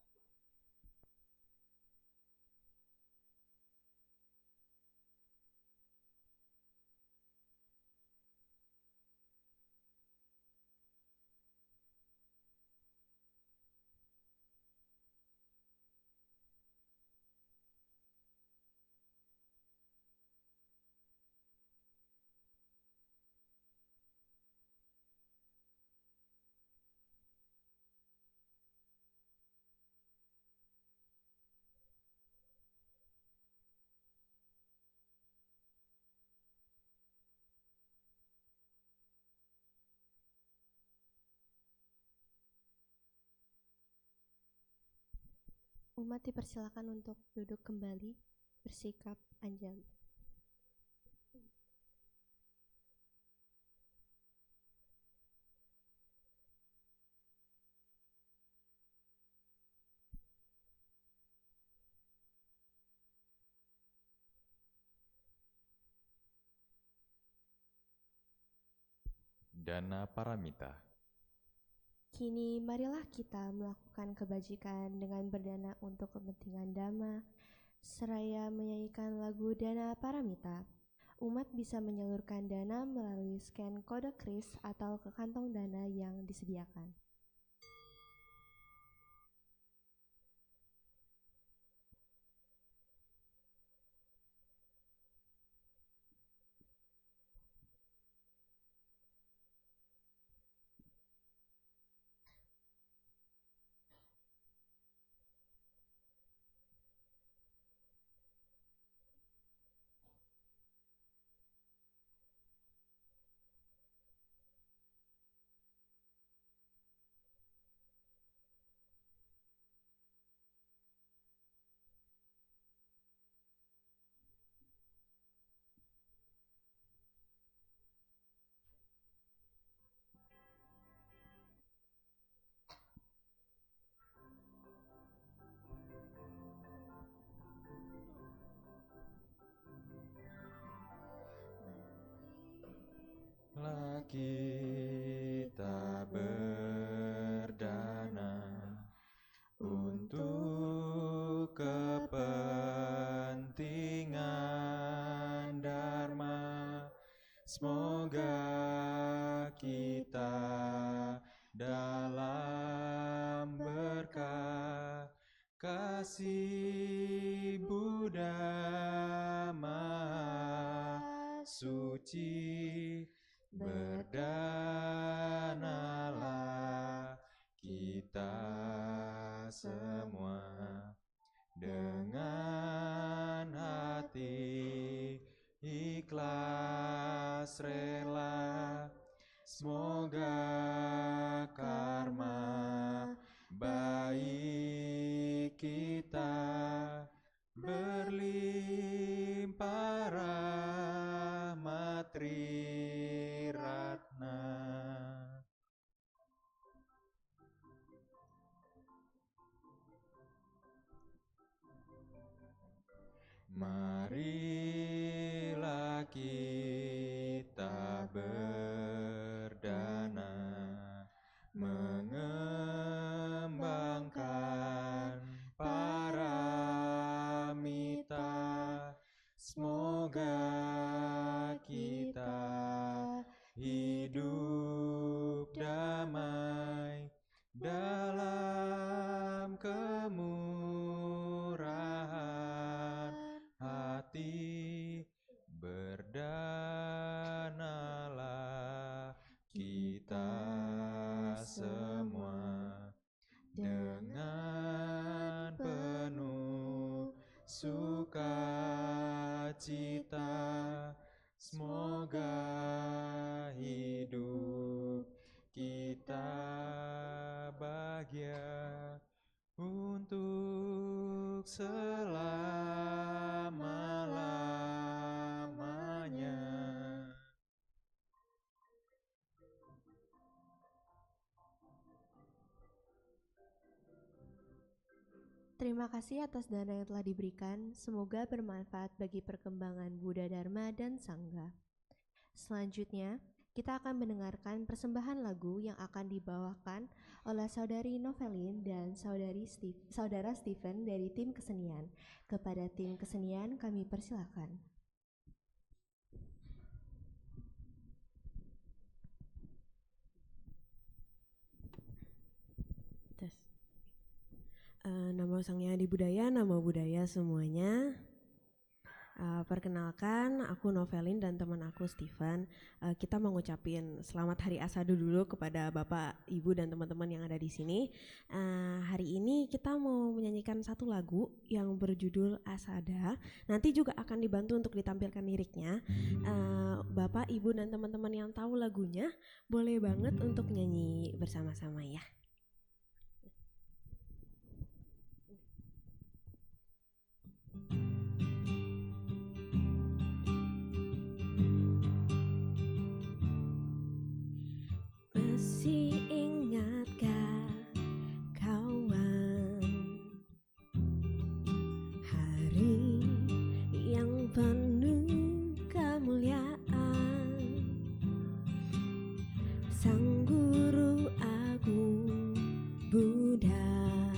Umat dipersilakan untuk duduk kembali, bersikap anjali. Dana Paramita. Kini marilah kita melakukan kebajikan dengan berdana untuk kepentingan Dhamma, seraya menyanyikan lagu Dana Paramita. Umat bisa menyalurkan dana melalui scan kode kris atau ke kantong dana yang disediakan. kita berdana untuk kepentingan Dharma. Semoga kita dalam berkah kasih Buddha Maha Suci, berdanalah kita semua dengan hati ikhlas rela. Semoga karma baik kita berlimpah rahmat Triratna. Marilah kita berdana mengembangkan paramita. Semoga kita hidup damai dalam kemurahan hati. Berdanalah kita semua dengan penuh sukacita. Semoga hidup kita bahagia untuk selama-lamanya. Terima kasih atas dana yang telah diberikan. Semoga bermanfaat bagi perkembangan Buddha Dharma dan Sangha. Selanjutnya, kita akan mendengarkan persembahan lagu yang akan dibawakan oleh Saudari Novelin dan Saudara Stephen dari tim kesenian. Kepada tim kesenian kami persilakan. Namo Sangnya Adi Budaya, Namo Budaya semuanya. Perkenalkan, aku Novelin dan teman aku Stephen. Kita mau ngucapin selamat Hari Asado dulu kepada Bapak, Ibu dan teman-teman yang ada di sini. Hari ini kita mau menyanyikan satu lagu yang berjudul Asada. Nanti juga akan dibantu untuk ditampilkan liriknya. Bapak, Ibu dan teman-teman yang tahu lagunya boleh banget untuk nyanyi bersama-sama ya. Masih ingatkah kawan hari yang penuh kemuliaan Sang Guru Agung Buddha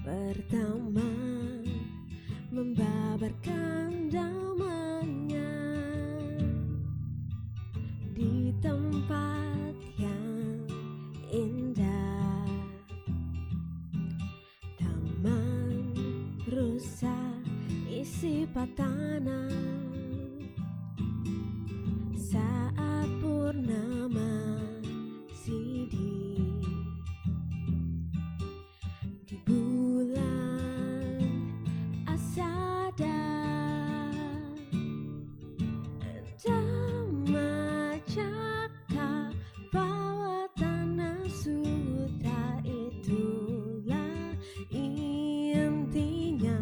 pertama membabarkan dhamma-Nya di tempat yang indah, taman rusa isi patana. Saat purnama sidi di bulan Asada, Dhammacakka Pawatana Sutta itulah intinya.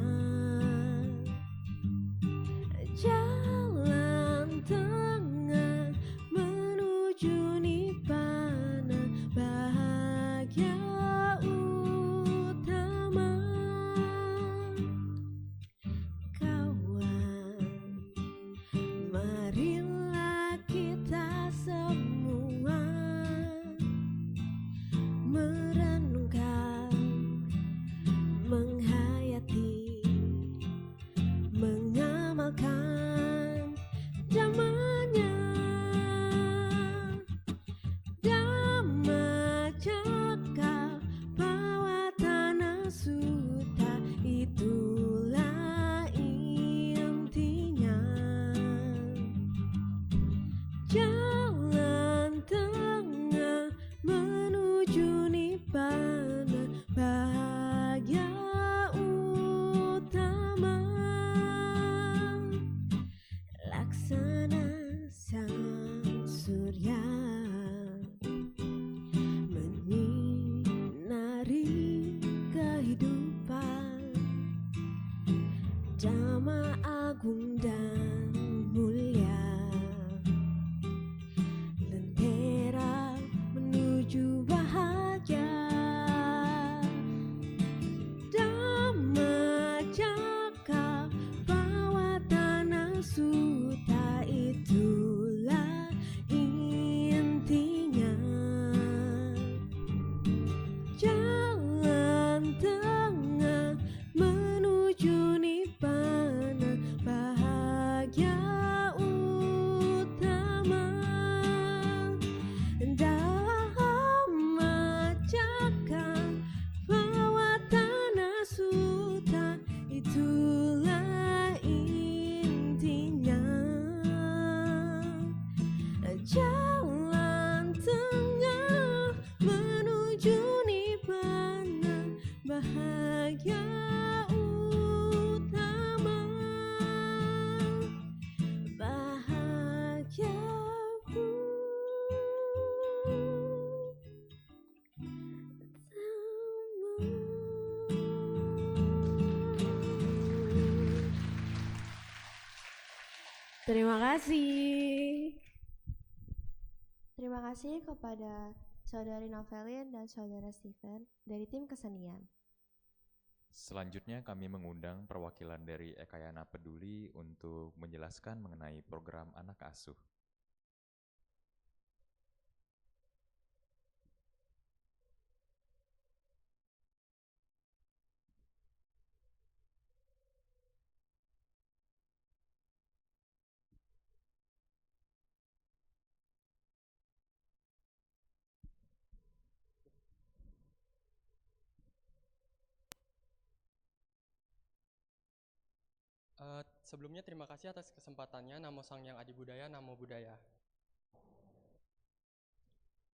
Terima kasih. Terima kasih kepada Saudari Novelin dan Saudara Stephen dari tim kesenian. Selanjutnya kami mengundang perwakilan dari Ekayana Peduli untuk menjelaskan mengenai program anak asuh. Sebelumnya terima kasih atas kesempatannya. Namo Sang Yang Adi Budaya, Namo Buddhaya.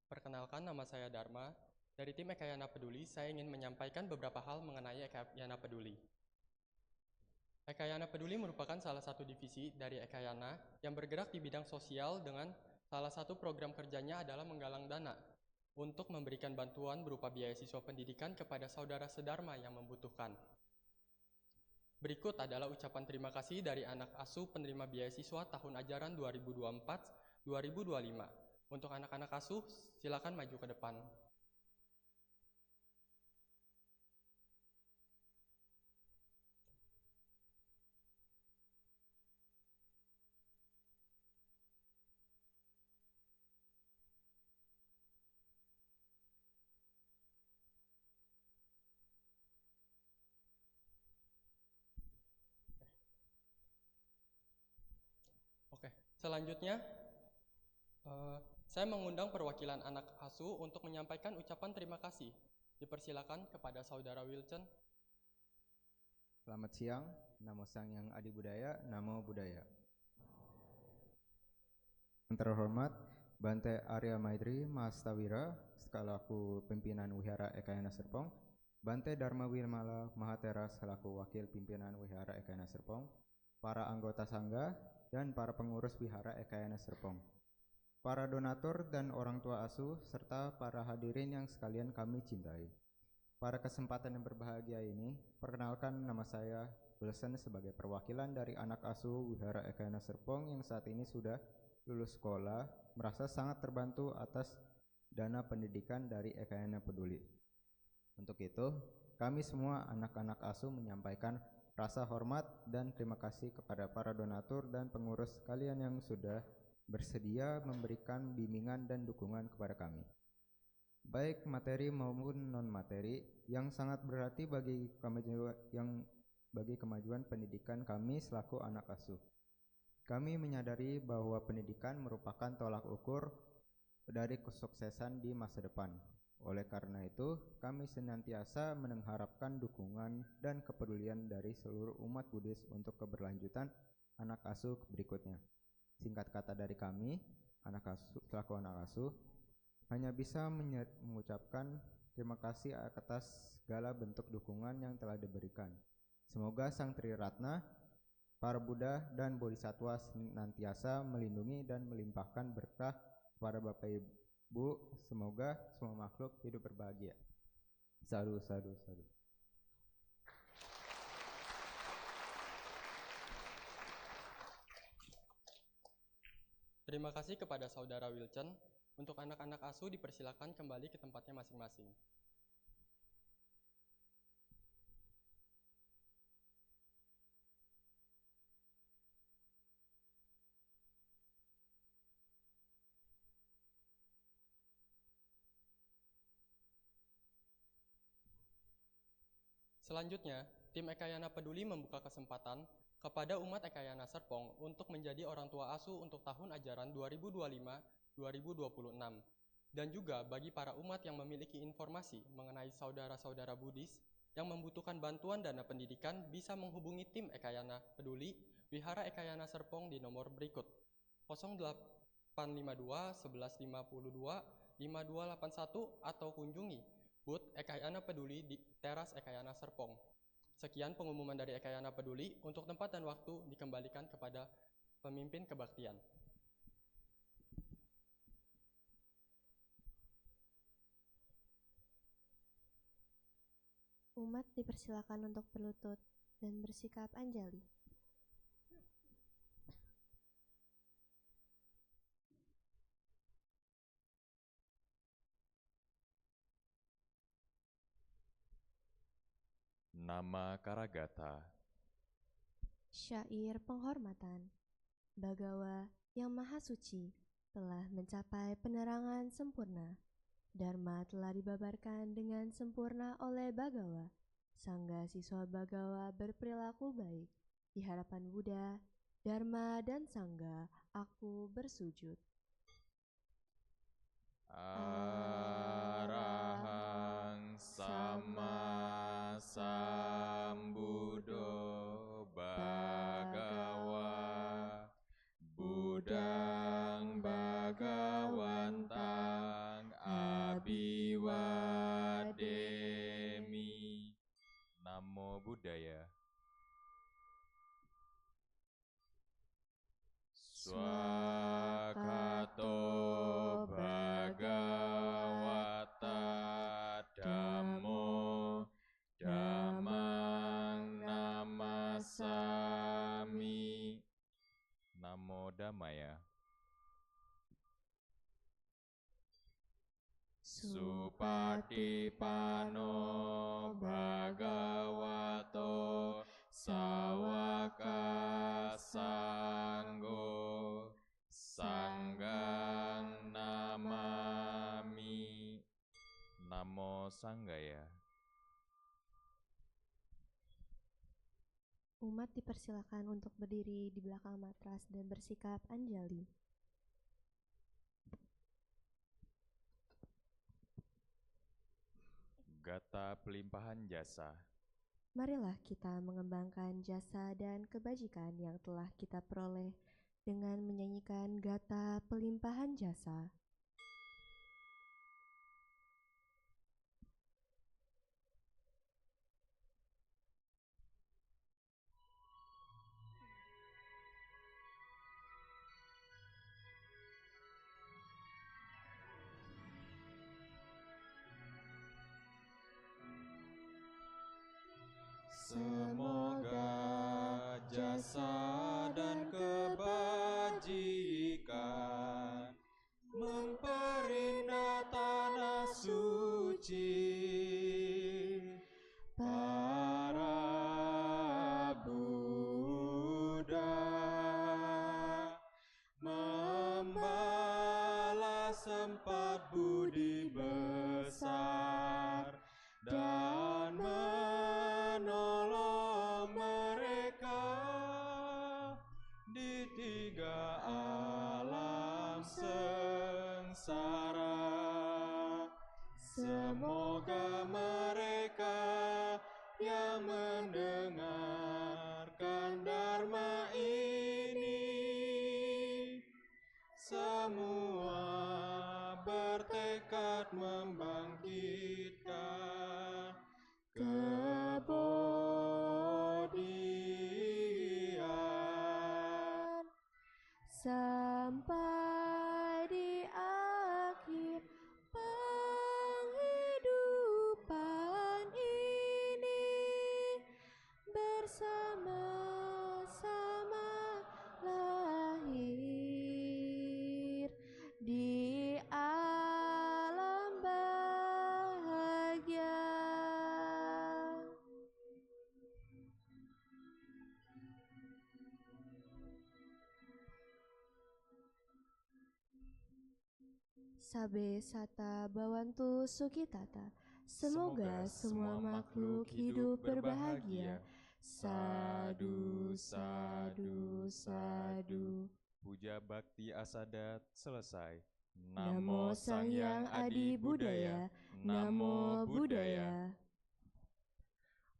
Perkenalkan, nama saya Dharma. Dari tim Ekayana Peduli, saya ingin menyampaikan beberapa hal mengenai Ekayana Peduli. Ekayana Peduli merupakan salah satu divisi dari Ekayana yang bergerak di bidang sosial dengan salah satu program kerjanya adalah menggalang dana untuk memberikan bantuan berupa beasiswa pendidikan kepada saudara sedharma yang membutuhkan. Berikut adalah ucapan terima kasih dari anak asuh penerima beasiswa tahun ajaran 2024-2025. Untuk anak-anak asuh, silakan maju ke depan. Oke, selanjutnya saya mengundang perwakilan anak asuh untuk menyampaikan ucapan terima kasih. Dipersilakan kepada Saudara Wilson. Selamat siang, Namo Sang Yang Adi Budaya, Namo Buddhaya. Yang terhormat Bante Arya Maitri Mahastawira, selaku pimpinan Wihara Ekayana Serpong, Bante Dharma Wilmala Mahatera selaku wakil pimpinan Wihara Ekayana Serpong, para anggota sangga, dan para pengurus Wihara Ekayana Serpong, para donatur dan orang tua asuh, serta para hadirin yang sekalian kami cintai. Pada kesempatan yang berbahagia ini, perkenalkan nama saya Wilson sebagai perwakilan dari anak asuh Wihara Ekayana Serpong yang saat ini sudah lulus sekolah, merasa sangat terbantu atas dana pendidikan dari Ekayana Peduli. Untuk itu, kami semua anak-anak asuh menyampaikan rasa hormat dan terima kasih kepada para donatur dan pengurus sekalian yang sudah bersedia memberikan bimbingan dan dukungan kepada kami, baik materi maupun non-materi, yang sangat berarti bagi kemajuan pendidikan kami selaku anak asuh. Kami menyadari bahwa pendidikan merupakan tolak ukur dari kesuksesan di masa depan. Oleh karena itu, kami senantiasa mengharapkan dukungan dan kepedulian dari seluruh umat Buddhis untuk keberlanjutan anak asuh berikutnya. Singkat kata dari kami, selaku anak asuh, hanya bisa mengucapkan terima kasih atas segala bentuk dukungan yang telah diberikan. Semoga Sang Triratna, para Buddha dan Bodhisattva senantiasa melindungi dan melimpahkan berkah kepada Bapak Ibu. Semoga semua makhluk hidup berbahagia. Sadhu, sadhu, sadhu. Terima kasih kepada Saudara Wilson. Untuk anak-anak asuh dipersilakan kembali ke tempatnya masing-masing. Selanjutnya, tim Ekayana Peduli membuka kesempatan kepada umat Ekayana Serpong untuk menjadi orang tua asuh untuk tahun ajaran 2025-2026. Dan juga bagi para umat yang memiliki informasi mengenai saudara-saudara Buddhis yang membutuhkan bantuan dana pendidikan bisa menghubungi tim Ekayana Peduli Wihara Ekayana Serpong di nomor berikut 0852 1152 5281 atau kunjungi booth Ekayana Peduli di teras Ekayana Serpong. Sekian pengumuman dari Ekayana Peduli. Untuk tempat dan waktu dikembalikan kepada pemimpin kebaktian. Umat dipersilakan untuk berlutut dan bersikap anjali. Nama Karagata. Syair penghormatan. Bagawa yang maha suci telah mencapai penerangan sempurna. Dharma telah dibabarkan dengan sempurna oleh Bagawa. Sangga siswa Bagawa berperilaku baik. Di hadapan Buddha, Dharma, dan Sangga, aku bersujud. Arahang sama sambuddho Bhagawa Buddhang Bhagawantang Abiwademi. Namo Buddhaya. Swakato Bhagavata Dhammo Dhammang Namasami. Namo Dhammaya. Supatipano Bhagavato Sawaka Sanggo Sanggang Namami. Namo Sanggaya. Umat dipersilakan untuk berdiri di belakang matras dan bersikap anjali. Gata pelimpahan jasa. Marilah kita mengembangkan jasa dan kebajikan yang telah kita peroleh dengan menyanyikan gata pelimpahan jasa. Semoga jasa dan kebajikan memperindah tanah suci. Para Buddha membalas empat budi besar dan menolong mereka di tiga alam sengsara. Semoga mereka yang mendengarkan Dharma ini semua bertekad membangkitkan kebodian Sampai di akhir penghidupan ini bersama-sama lahir di alam bahagia. Sabe Sata Bawantu Sukitata. Semoga semua makhluk hidup berbahagia. Sadu, sadu, sadu. Puja Bakti Asadat selesai. Namo Sang Hyang Adi Budaya. Namo Buddhaya.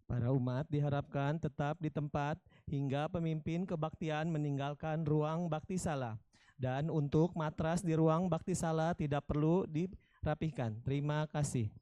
Para umat diharapkan tetap di tempat hingga pemimpin kebaktian meninggalkan ruang baktisala. Dan untuk matras di ruang baktisala tidak perlu dirapihkan. Terima kasih.